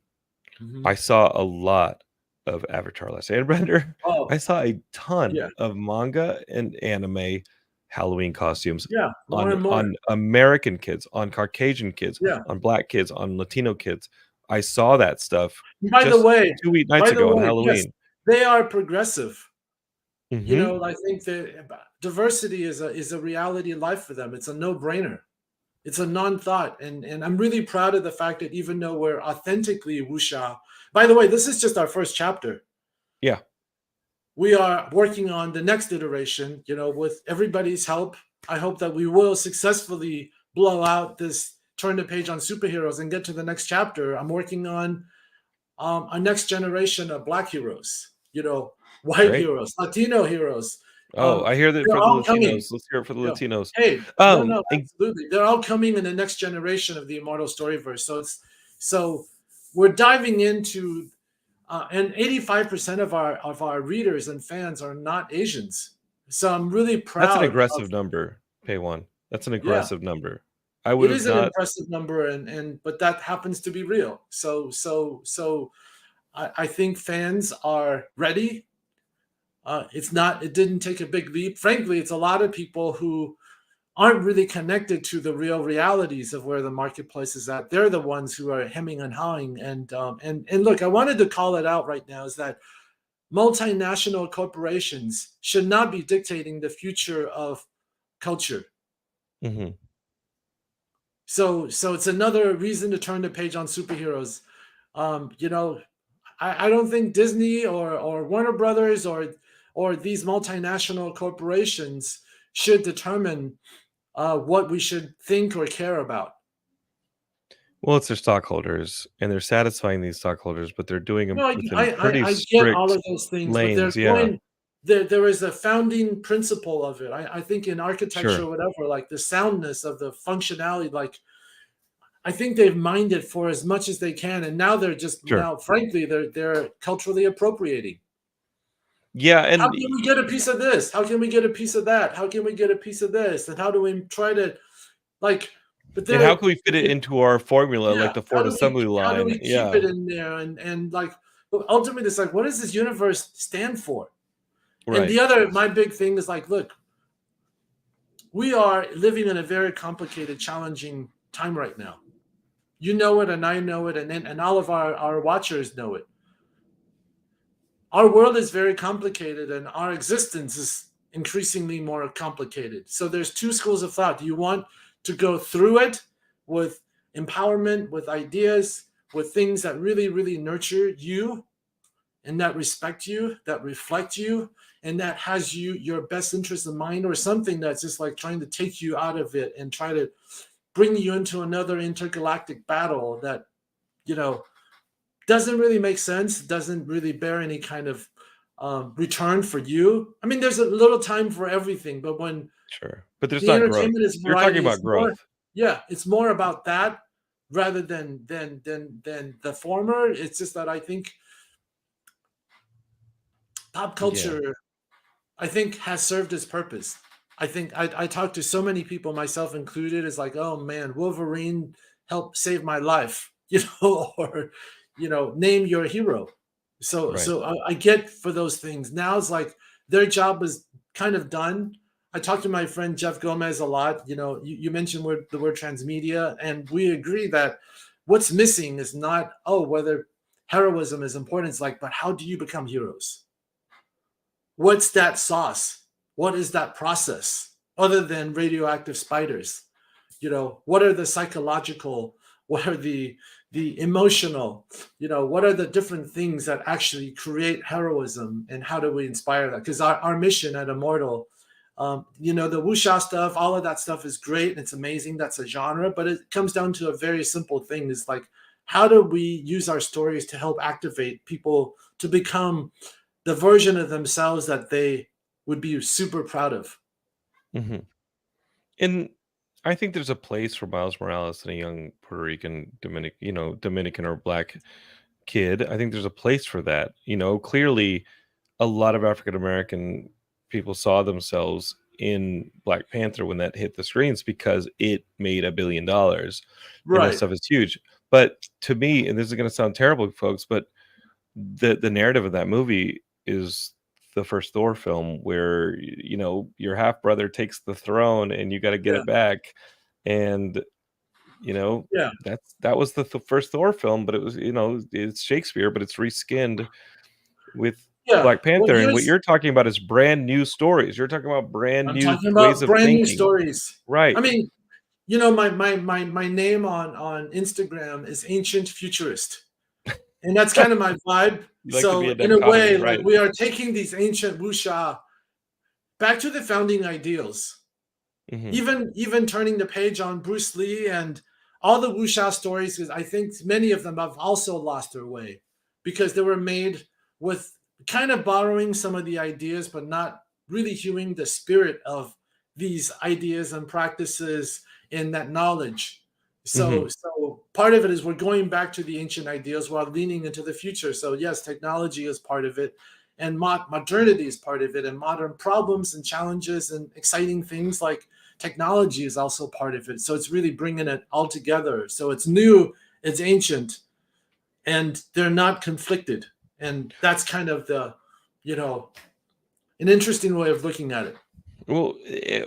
mhm. I saw a lot of Avatar: Last Airbender. I Oh, saw a ton yeah. of manga and anime Halloween costumes Yeah. More on and more. American kids, on Caucasian kids, Yeah. on Black kids, on Latino kids. I saw that stuff And just 2 nights by the ago on way, yes, Halloween. they are progressive. You Mhm. know, I think that diversity is a reality in life for them. It's a no-brainer. It's a non-thought, and I'm really proud of the fact that even though we're authentically wuxia, by the way, this is just our first chapter. Yeah, We are working on the next iteration. You know, with everybody's help, I hope that we will successfully blow out this turn the page on superheroes and get to the next chapter. I'm working on a next generation of Black heroes. You know, white great. heroes, Latino heroes. Oh, I hear that They're for the all coming. Latinos. Let's hear it for the Yeah. Latinos. Hey, no, Um, no, and absolutely. They're all coming in the next generation of the Immortal Storyverse. So we're diving into and 85% of our readers and fans are not Asians. So I'm really that's an proud of aggressive number, Pay One. That's an yeah, aggressive number. I would it have is an not impressive number and but that happens to be real. So I think fans are ready. It didn't take a big leap. Frankly, it's a lot of people who aren't really connected to the real realities of where the marketplace is at. They're the ones who are hemming and hawing. And look, I wanted to call it out right now is that multinational corporations should not be dictating the future of culture. Mm-hmm. So it's another reason to turn the page on superheroes. You know, I don't think Disney or Warner Brothers or these multinational corporations should determine what we should think or care about. Well, it's their stockholders, and they're satisfying these stockholders, but they're doing them No, within pretty I get all strict of those things, but they're lanes. Yeah, going. There is a founding principle of it. I think in architecture sure, or whatever, like the soundness of the functionality, like I think they've mined it for as much as they can, and now they're just sure. now, frankly, they're culturally appropriating. Yeah, How and can we get a piece of this? How can we get a piece of that? How can we get a piece of this? And how do we try to like? But and how they're can we fit it into our formula, like yeah. the Ford assembly How do line? we keep Yeah, it in there? And like, but ultimately, it's like, what does this universe stand for? And right. the other, my big thing is like, look, we are living in a very complicated, challenging time right now. You know it, and I know it, and all of our watchers know it. Our world is very complicated, and our existence is increasingly more complicated. So there's two schools of thought. Do you want to go through it with empowerment, with ideas, with things that really, really nurture you and that respect you, that reflect you, and that has you your best interest in mind, or something that's just like trying to take you out of it and try to bring you into another intergalactic battle that, you know, doesn't really make sense, doesn't really bear any kind of return for you. I mean, there's a little time for everything, but when Sure. But there's the not growth. entertainment is You're talking variety, about is more, growth. yeah, it's more about that rather than the former. It's just that I think pop Yeah. culture, I think, has served its purpose. I think I talked to so many people, myself included, is like, oh man, Wolverine helped save my life, you know, or name your hero. So Right. I get for those things. Now it's like their job is kind of done. I talked to my friend Jeff Gomez a lot. You know, you mentioned the word transmedia, and we agree that what's missing is not, oh, whether heroism is important. It's like, but how do you become heroes? What's that sauce? What is that process other than radioactive spiders? You know, what are the psychological, what are the emotional, what are the different things that actually create heroism, and how do we inspire that? Because our mission at Immortal, the wuxia stuff, all of that stuff is great and it's amazing. That's a genre, but it comes down to a very simple thing. It's like, how do we use our stories to help activate people to become the version of themselves that they would be super proud of? Hmm. And I think there's a place for Miles Morales and a young Puerto Rican, Dominican or black kid. I think there's a place for that. Clearly a lot of African American people saw themselves in Black Panther when that hit the screens because it made $1 billion, and that Right. stuff is huge. But to me, and this is going to sound terrible, folks, but the narrative of that movie is the first Thor film where your half brother takes the throne and you got to get Yeah. it back, and Yeah. that was the first Thor film, but it was it's Shakespeare, but it's reskinned with Yeah. Black Well, Panther, and what you're talking about is brand new stories. You're talking about brand I'm new talking ways about of brand new thinking. stories. I Right. mean, my name on Instagram is Ancient Futurist. And that's kind of my vibe. You like to be So a in a dichotomy, way, like right? we are taking these ancient wuxia back to the founding ideals. Mhm. Even turning the page on Bruce Lee and all the wuxia stories, because I think many of them have also lost their way because they were made with kind of borrowing some of the ideas, but not really hewing the spirit of these ideas and practices and that knowledge. Mhm. So part of it is we're going back to the ancient ideals while leaning into the future. So yes, technology is part of it, and modernity is part of it, and modern problems and challenges and exciting things like technology is also part of it. So it's really bringing it all together. So it's new, it's ancient, and they're not conflicted. And that's kind of you know, an interesting way of looking at it. Well,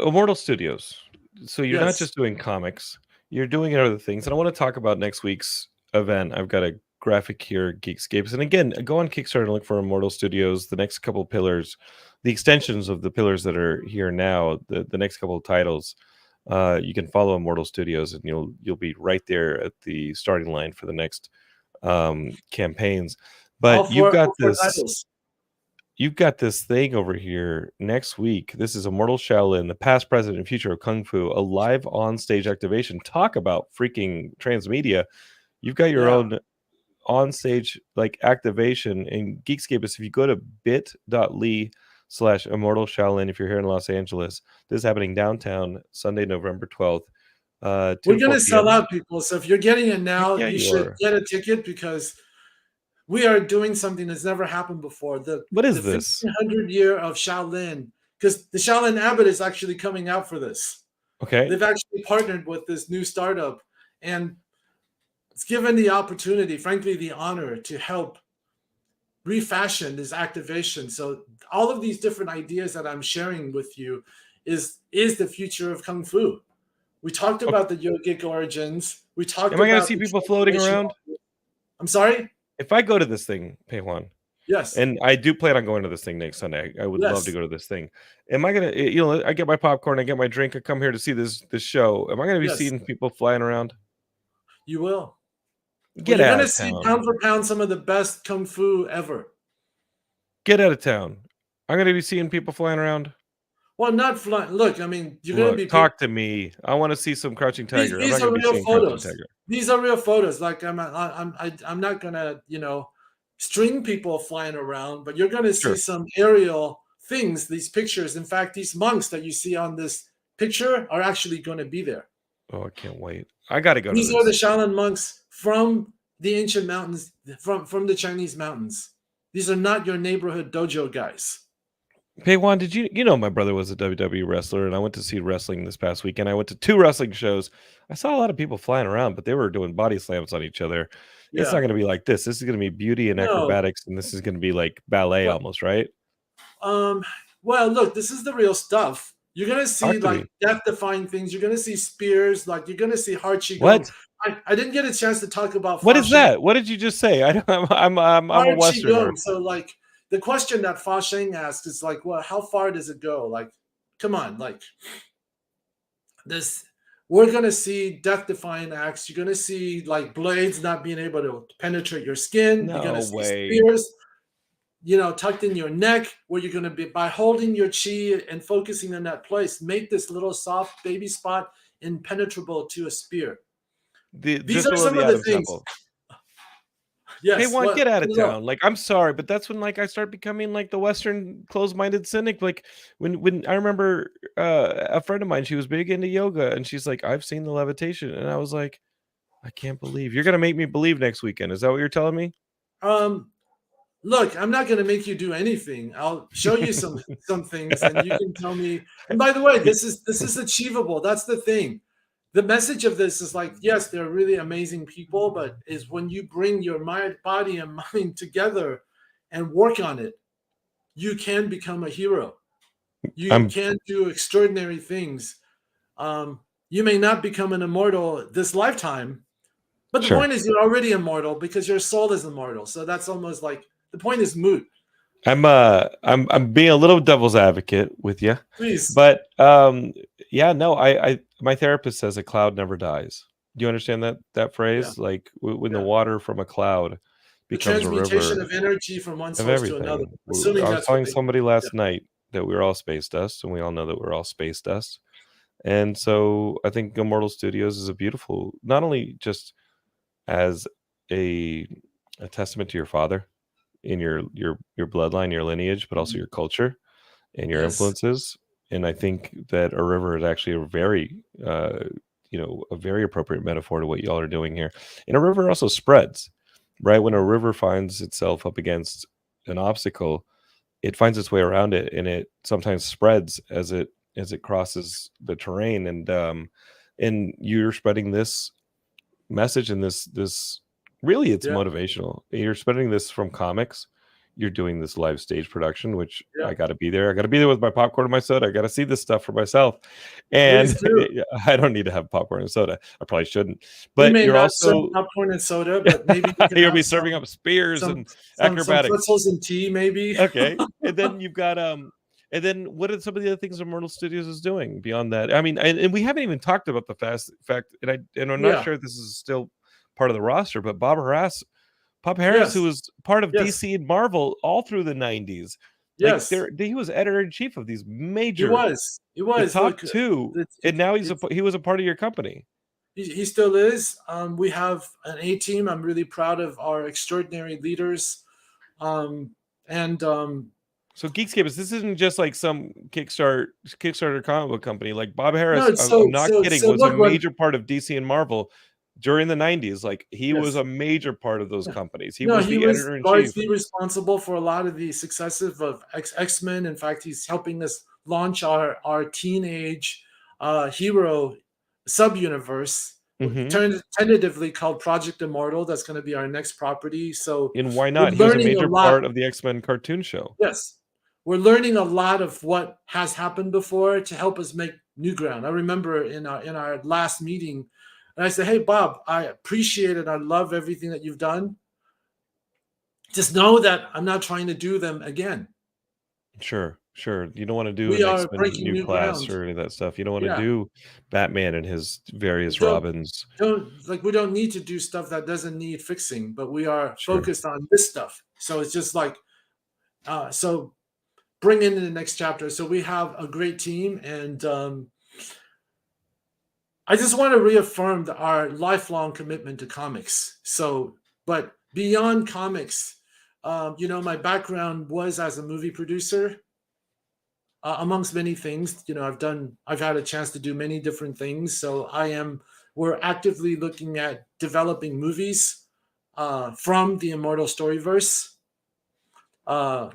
Immortal Studios. So you're not Yes. just doing comics, you're doing other things, and I wanna talk about next week's event. I've got a graphic here, Geekscapes. And again, go on Kickstarter and look for Immortal Studios. The next couple of pillars, the extensions of the pillars that are here now, the next couple of titles, you can follow Immortal Studios, and you'll be right there at the starting line for the next campaigns. But you've got all four this. titles. You've got this thing over here next week. This is Immortal Shaolin, the past, present, and future of Kung Fu, a live on-stage activation. Talk about freaking transmedia. You've got your own on-stage like activation in Geekscape. If you go to bit.ly/Immortal Shaolin, if you're here in Los Angeles, this is happening downtown Sunday, November 12th. We're going to sell out, people. So if you're getting it now, Yeah, you should get a ticket, because we are doing something that's never happened before. What is the this? 1500 year of Shaolin, because the Shaolin Abbot is actually coming out for this. Okay. They've actually partnered with this new startup, and it's given the opportunity, frankly, the honor to help refashion this activation. So all of these different ideas that I'm sharing with you is the future of Kung Fu. We talked about the yogic origins. We talked Am I going about to see people floating around? I'm sorry? If I go to this thing, Peihuan, Yes. and I do plan on going to this thing next Sunday. I would love to go to this thing. Am I gonna, I get my popcorn, I get my drink, I come here to see this show. Am I gonna be seeing people flying around? You will. Get you're out gonna of see town. pound for pound some of the best Kung Fu ever. Get out of town. I'm gonna be seeing people flying around. Well, not flying. Look, I mean, you're gonna be talk to me. I want to see some Crouching Tiger. These I'm not are gonna be real seeing photos. Crouching Tiger. These are real photos. Like I'm not gonna string people flying around, but you're gonna see some aerial things. These pictures. In fact, these monks that you see on this picture are actually going to be there. Oh, I can't wait. I gotta go. These are the Shaolin monks from the ancient mountains, from the Chinese mountains. These are not your neighborhood dojo guys. Peihuan, did you know my brother was a WWE wrestler, and I went to see wrestling this past weekend. I went to 2 wrestling shows. I saw a lot of people flying around, but they were doing body slams on each other. Yeah. It's not going to be like this. This is going to be beauty and acrobatics, and this is going to be like ballet almost, right? Well, look, this is the real stuff. You're going to see like death-defying things. You're going to see spears. Like you're going to see hard qigong. What? I didn't get a chance to talk about. What is that? What did you just say? I'm a Westerner. So like. The question that Fa Sheng asked is like, well, how far does it go? Like, come on, like this, we're going to see death-defying acts. You're going to see like blades not being able to penetrate your skin. You're going to see spears, tucked in your neck, where you're going to be, by holding your chi and focusing on that place, make this little soft baby spot impenetrable to a spear. These are some of the things. Yes. Hey, Juan, get out of town. Like, I'm sorry, but that's when like I start becoming like the Western closed-minded cynic. Like when I remember a friend of mine, she was big into yoga, and she's like, I've seen the levitation, and I was like, I can't believe you're gonna make me believe next weekend. Is that what you're telling me? Look, I'm not gonna make you do anything. I'll show you some things, and you can tell me. And by the way, this is achievable. That's the thing. The message of this is like, yes, they're really amazing people, but is when you bring your mind, body, and mind together and work on it, you can become a hero. You can do extraordinary things. You may not become an immortal this lifetime, but the point is you're already immortal because your soul is immortal. So that's almost like the point is moot. I'm being a little devil's advocate with you, please. But my therapist says a cloud never dies. Do you understand that phrase? Yeah. Like when the water from a cloud becomes a river. The transmutation of energy from one source to another. I was telling somebody last night that we were all space dust, and we all know that we're all space dust. And so I think Immortal Studios is a beautiful, not only just as a testament to your father in your bloodline, your lineage, but also your culture and your influences. And I think that a river is actually a very appropriate metaphor to what y'all are doing here. And a river also spreads, right? When a river finds itself up against an obstacle, it finds its way around it, and it sometimes spreads as it crosses the terrain. And you're spreading this message, and this really it's motivational. You're spreading this from comics. you're doing this live stage production, which Yeah. I got to be there. I got to be there with my popcorn and my soda. I got to see this stuff for myself. And Please do. I don't need to have popcorn and soda. I probably shouldn't. We But may you're not serve also popcorn and soda, but maybe we can you'll have be serving up spears and some acrobatics. pretzels and tea, maybe. Okay. And then you've got and then what are some of the other things Immortal Studios is doing beyond that? I mean, and we haven't even talked about the fact, and I'm not Yeah. sure if this is still part of the roster, but Bob Harras, who Yes. was part of Yes. DC and Marvel all through the 90s. Like Yes. he was editor in chief of these He major, was. He the was. top Look, two, it's and now he it's was a part of your company. he still is. We have an A team. I'm really proud of our extraordinary leaders. And So Geekscape this isn't just like some Kickstarter comic book company. Like Bob Harras, no, I'm not kidding, was a look, when major part of DC and Marvel during the 90s. Like he was yes. a major part of those companies. He No, was he the was editor in chief. largely responsible for a lot of the successes of X-Men. In fact, he's helping us launch our teenage hero sub-universe, tentatively called Project Immortal. That's going to be our next property. So And why we're not? He was a learning major lot. part of the X-Men cartoon show. Yes. We're learning a lot of what has happened before to help us make new ground. I remember in our last meeting, and I said, "Hey, Bob, I appreciate it. I love everything that you've done. Just know that I'm not trying to do them again." Sure. You don't want to do We an are X-Men breaking new new class ground. or any of that stuff. You don't want to Yeah. do Batman and his various Don't Robins. we don't need to do stuff that doesn't need fixing, but we are Sure. focused on this stuff. So it's just like so bring in the next chapter. So we have a great team, and I just want to reaffirm our lifelong commitment to comics. So, but beyond comics, my background was as a movie producer, amongst many things. I've had a chance to do many different things. So we're actively looking at developing movies from the Immortal Storyverse.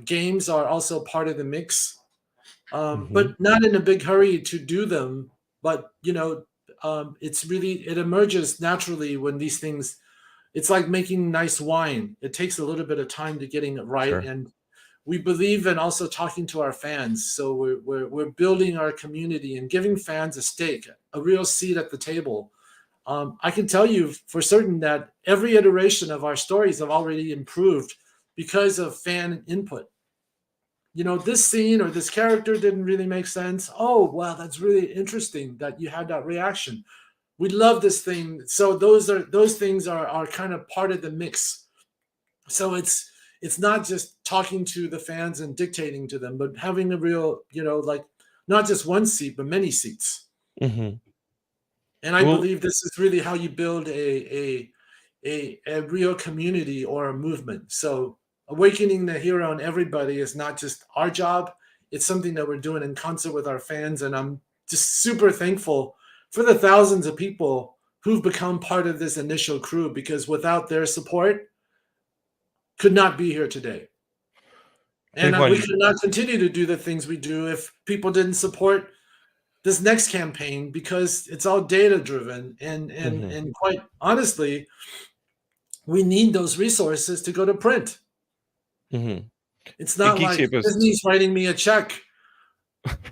Games are also part of the mix, but not in a big hurry to do them. But it emerges naturally when these things. It's like making nice wine. It takes a little bit of time to getting it right, Sure. and we believe in also talking to our fans. So we're building our community and giving fans a stake, a real seat at the table. I can tell you for certain that every iteration of our stories have already improved because of fan input. This scene or this character didn't really make sense. Oh, wow, that's really interesting that you had that reaction. We love this thing. So those things are kind of part of the mix. So it's not just talking to the fans and dictating to them, but having a real, like not just one seat, but many seats. And I believe this is really how you build a real community or a movement. So awakening the hero in everybody is not just our job. It's something that we're doing in concert with our fans. And I'm just super thankful for the thousands of people who've become part of this initial crew, because without their support, could not be here today. And we could not continue to do the things we do if people didn't support this next campaign, because it's all data driven. And quite honestly, we need those resources to go to print. It's not like Disney's writing me a check.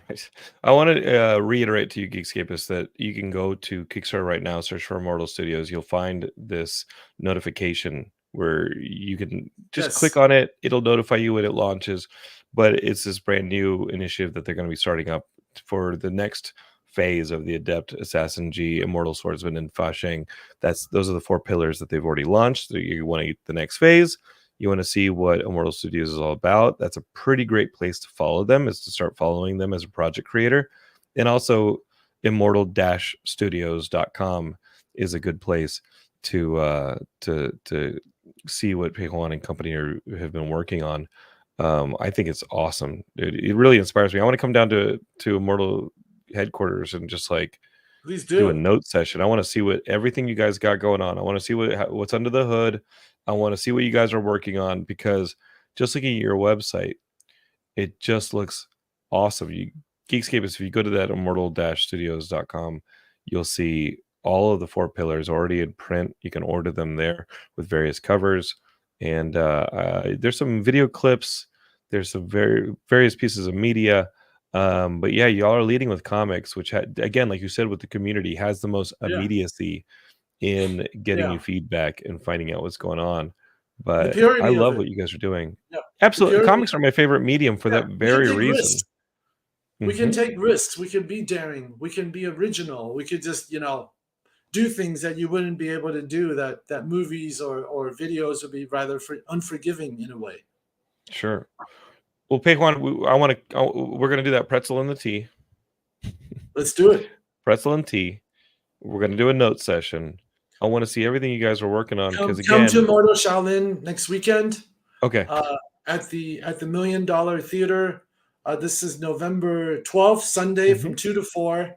Right. I want to reiterate to you, Geekscapists, that you can go to Kickstarter right now, search for Immortal Studios. You'll find this notification where you can just click on it. It'll notify you when it launches. But it's this brand new initiative that they're going to be starting up for the next phase of the Adept, Assassin G, Immortal Swordsman, and Fa Sheng. Those are the 4 pillars that they've already launched. So you want to get the next phase. You want to see what Immortal Studios is all about. That's a pretty great place to follow them, is to start following them as a project creator. And also immortal-studios.com is a good place to see what Peihuan and company have been working on. I think it's awesome. It really inspires me. I want to come down to Immortal headquarters and just like please do a note session. I want to see what everything you guys got going on. I want to see what's under the hood. I want to see what you guys are working on, because just looking at your website, it just looks awesome. Geekscape, if you go to that immortal-studios.com, you'll see all of the 4 pillars already in print. You can order them there with various covers. and there's some video clips. There's some various pieces of media. But yeah, y'all are leading with comics, which again, like you said, with the community, has the most Yeah, immediacy in getting you yeah. feedback and finding out what's going on. The But I purity of love it. what you guys are doing. Yeah, the Absolutely, purity. comics are my favorite medium for Yeah, that we can very take risks. reason. We can Mhm. take risks. We can be daring. We can be original. We could just, do things that you wouldn't be able to do that movies or videos would be rather unforgiving in a way. Sure. Well, Pejuan, we're gonna do that pretzel and the tea. Let's do it. Pretzel and tea. We're gonna do a note session. I want to see everything you guys are working on because Come to again, Immortal Shaolin next weekend okay. at the $1 Million Theater. This is November 12th, Sunday from Mhm. 2 to 4.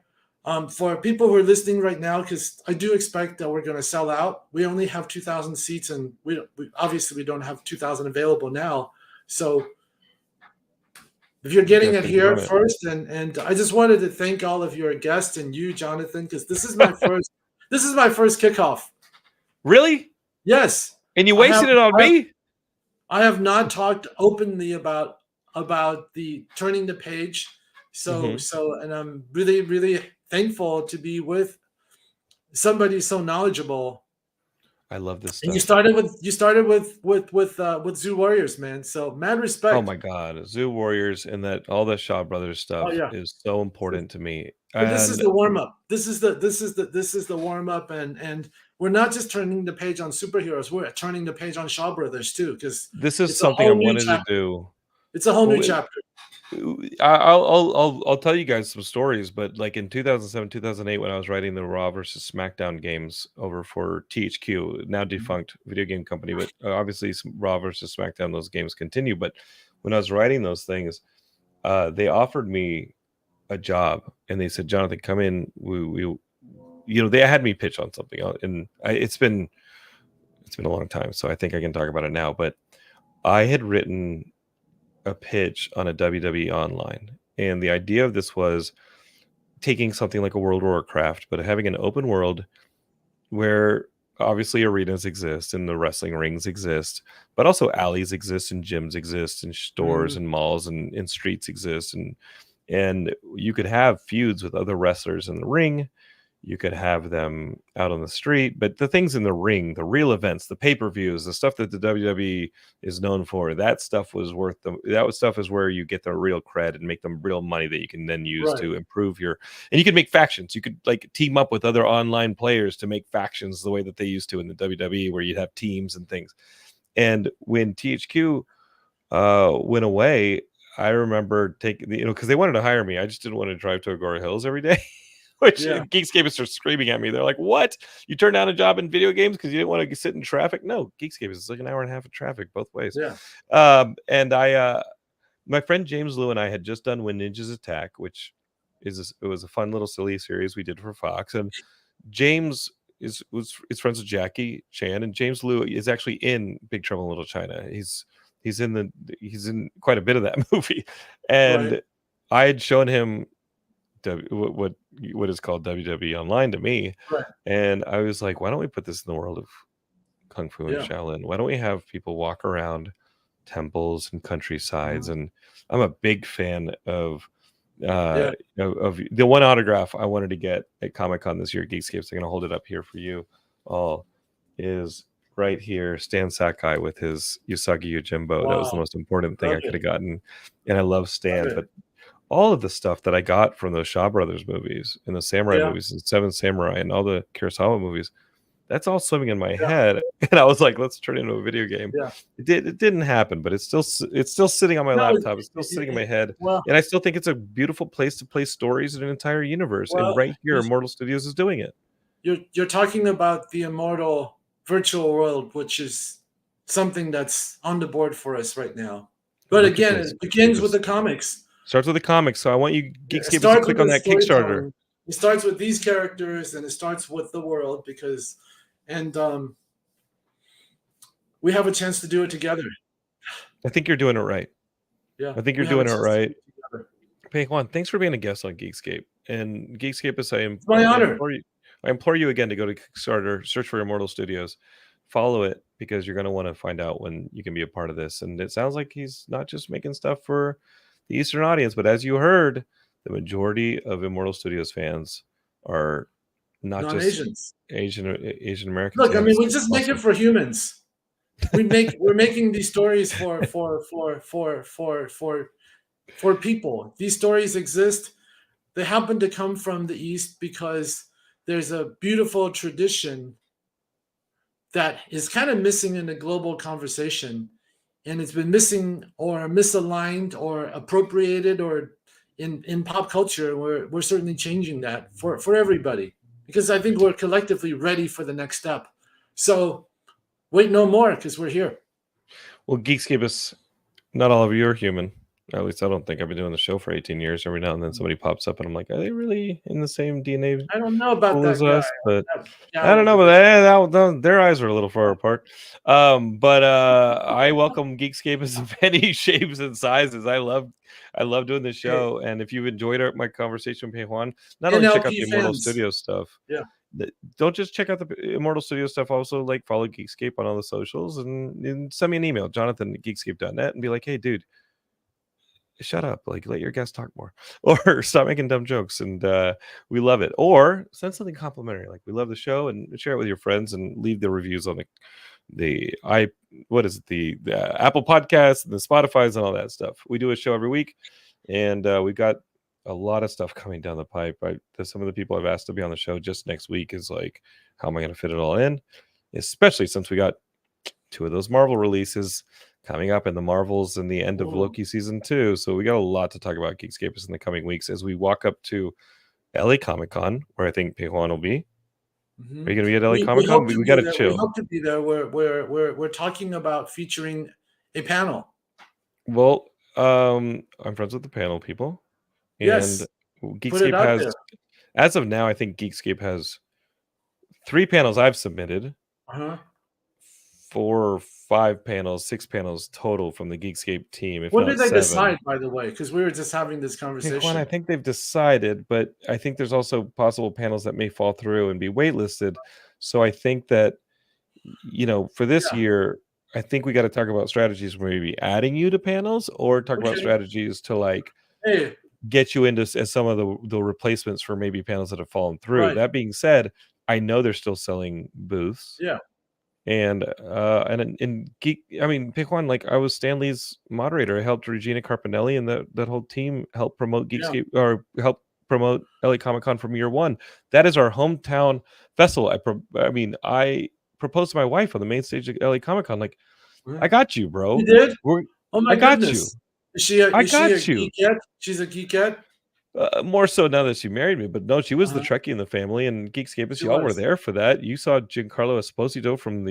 For people who are listening right now, because I do expect that we're going to sell out. We only have 2,000 seats, and we obviously we don't have 2,000 available now. So if you're You getting guys it gotta get here on it. first, and I just wanted to thank all of your guests and you, Jonathan, because this is my first kickoff. Really? Yes, And you I have wasted it on I have, me? I have not talked openly about the turning the page. Mhm. And I'm really really thankful to be with somebody so knowledgeable. I love this And stuff. you started with Zoo Warriors, man. So mad Oh respect. my god, Zoo Warriors and that all the Shaw Brothers Oh stuff yeah. is so important to me. But this is And the warm up. This is the warm up, and we're not just turning the page on superheroes. We're turning the page on Shaw Brothers too, because this is it's a something whole I've new wanted to chapter. do. It's a whole new Well, chapter. I'll tell you guys some stories, but like in 2007, 2008, when I was writing the Raw versus SmackDown games over for THQ, now defunct video game company, but obviously Raw versus SmackDown, those games continue. But when I was writing those things, they offered me a job and they said, Jonathan, come in. They had me pitch on something, and it's been a long time, so I think I can talk about it now. But I had written a pitch on a WWE Online, and the idea of this was taking something like a World of Warcraft, but having an open world where obviously arenas exist and the wrestling rings exist, but also alleys exist and gyms exist and stores Mhm. and malls and streets exist, and you could have feuds with other wrestlers in the ring. You could have them out on the street, but the things in the ring, the real events, the pay-per-views, the stuff that the WWE is known for, that stuff was worth stuff is where you get the real cred and make them real money that you can then use Right. to improve and you could make factions. You could like team up with other online players to make factions the way that they used to in the WWE, where you'd have teams and things. And when THQ went away, I remember taking because they wanted to hire me. I just didn't want to drive to Agora Hills every day. Which Yeah. Geekscape are screaming at me. They're like, "What? You turned down a job in video games because you didn't want to sit in traffic?" No, Geekscape is like an hour and a half of traffic both ways. Yeah. And my friend James Lou and I had just done When Ninjas Attack, which it was a fun little silly series we did for Fox. And James is friends with Jackie Chan, and James Lou is actually in Big Trouble in Little China. He's in quite a bit of that movie, Right. and I had shown him what is called WWE Online to me, Right. and I was like, why don't we put this in the world of Kung Fu and Yeah. Shaolin? Why don't we have people walk around temples and countrysides? Mhm. And I'm a big fan of Yeah. of the one autograph I wanted to get at Comic-Con this year, Geekscape. So I'm gonna hold it up here for you all. Is right here, Stan Sakai with his Usagi Yojimbo. That was the Wow. most important thing Love I could it. have gotten, and I love Love Stan. it. But all of the stuff that I got from those Shaw Brothers movies and the samurai Yeah. movies and Seven Samurai and all the Kurosawa movies, that's all swimming in my Yeah. head. And I was like, let's turn it into a video game. Yeah. It didn't happen, but it's still sitting on my No. laptop. It's still sitting in my head. Well. And I still think it's a beautiful place to play stories in an entire universe. And Well. right here, Immortal Studios is doing it. You're talking about the immortal virtual world, which is something that's on the board for us right now. But Look at again, this. it begins with the comics. Starts with the comics. So I want you It Geekscape to starts with click on the that Kickstarter. storytelling. It starts with these characters, and it starts with the world and we have a chance to do it together. I think you're doing it right. Yeah, I think you're we have a doing it chance to do right. it together. Hey Juan, thanks for being a guest on Geekscape. And Geekscape is It's my honor. I implore you again to go to Kickstarter, search for Immortal Studios, follow it, because you're going to want to find out when you can be a part of this. And it sounds like he's not just making stuff for the Eastern audience, but as you heard, the majority of Immortal Studios fans are not just Non-Asians. Asian American Look, I mean, fans. we just make it for humans. We're making these stories for people. These stories exist. They happen to come from the East because there's a beautiful tradition that is kind of missing in the global conversation, and it's been missing or misaligned or appropriated or in pop culture. We're certainly changing that for everybody, because I think we're collectively ready for the next step. So wait no more, because we're here. Well, Geekscape is not all of you are human. At least I don't think. I've been doing the show for 18 years. Every now and then somebody pops up and I'm like, are they really in the same DNA I don't know about pool as that guy. us? But That I don't know, gallery. but their eyes are a little far apart. But I welcome Geekscape of any shapes and sizes. I love doing this show. And if you've enjoyed my conversation with Pei Juan, not only check out the NLP Immortal fans. Studio stuff. Yeah. Don't just check out the Immortal Studio stuff. Also, like, follow Geekscape on all the socials and send me an email, jonathan@geekscape.net, and be like, hey, dude, shut up, like, let your guests talk more, or stop making dumb jokes. And we love it. Or send something complimentary, like, we love the show, and share it with your friends, and leave the reviews on the Apple Podcasts and the Spotify's and all that stuff. We do a show every week, and we've got a lot of stuff coming down the pipe. Some of the people I've asked to be on the show just next week is like, how am I going to fit it all in? Especially since we got 2 of those Marvel releases coming up in the Marvels and the end of Loki season 2. So we got a lot to talk about Geekscapists in the coming weeks as we walk up to LA Comic-Con, where I think Pei Juan will be. Mm-hmm. Are you going to be at LA Comic-Con? We got to chill. We hope to be there. We're talking about featuring a panel. Well, I'm friends with the panel people. Yes. And Geekscape has, as of now, I think Geekscape has 3 panels I've submitted. 4 or 5 panels, 6 panels total from the Geekscape team. What did they decide, by the way? Because we were just having this conversation. I think they've decided, but I think there's also possible panels that may fall through and be waitlisted. So I think that, for this year, I think we got to talk about strategies where maybe adding you to panels, or talk about strategies to, like, get you into as some of the replacements for maybe panels that have fallen through. Right. That being said, I know they're still selling booths. Yeah. And in Pei Juan, like, I was Stan Lee's moderator. I helped Regina Carpinelli and that whole team help promote Geekscape, or help promote LA Comic-Con from year one. That is our hometown festival. I proposed to my wife on the main stage of LA Comic-Con. Like, I got you, bro. You did? Oh my goodness. Got you. Is she a geekette? She's a geekette? More so now that she married me, but no, she was the Trekkie in the family, and Geekscapists, y'all were there for that. You saw Giancarlo Esposito from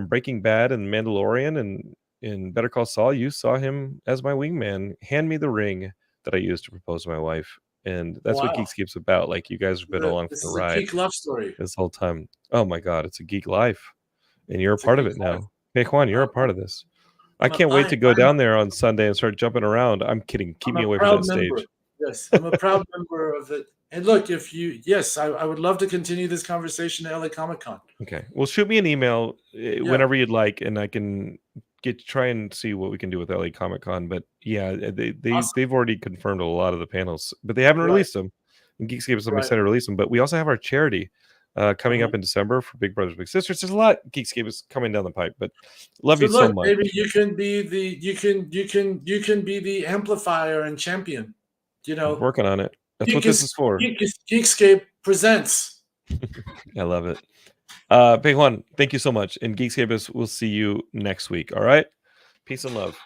Breaking Bad and Mandalorian, and in Better Call Saul. You saw him as my wingman. Hand me the ring that I used to propose to my wife, and that's what Geekscape's about. Like, you guys have been along for the ride. This is a geek love story this whole time. Oh my God, it's a geek life, and you're a part of it now. Hey, Juan, you're a part of this. I can't wait to go down there on Sunday and start jumping around. I'm kidding. Keep me away from that stage. Yes, I'm a proud member of it. And look, I would love to continue this conversation at LA Comic-Con. Okay. Well, shoot me an email whenever you'd like, and I can try and see what we can do with LA Comic-Con. But yeah, they've already confirmed a lot of the panels, but they haven't released them. And Geekscape is excited to release them. But we also have our charity coming up in December for Big Brothers Big Sisters. There's a lot Geekscape is coming down the pipe, but love you so much. Maybe you can be the amplifier and champion. I'm working on it. That's what this is for. Geekscape presents. I love it. Pei Juan, thank you so much. And Geekscape, we'll see you next week. All right. Peace and love.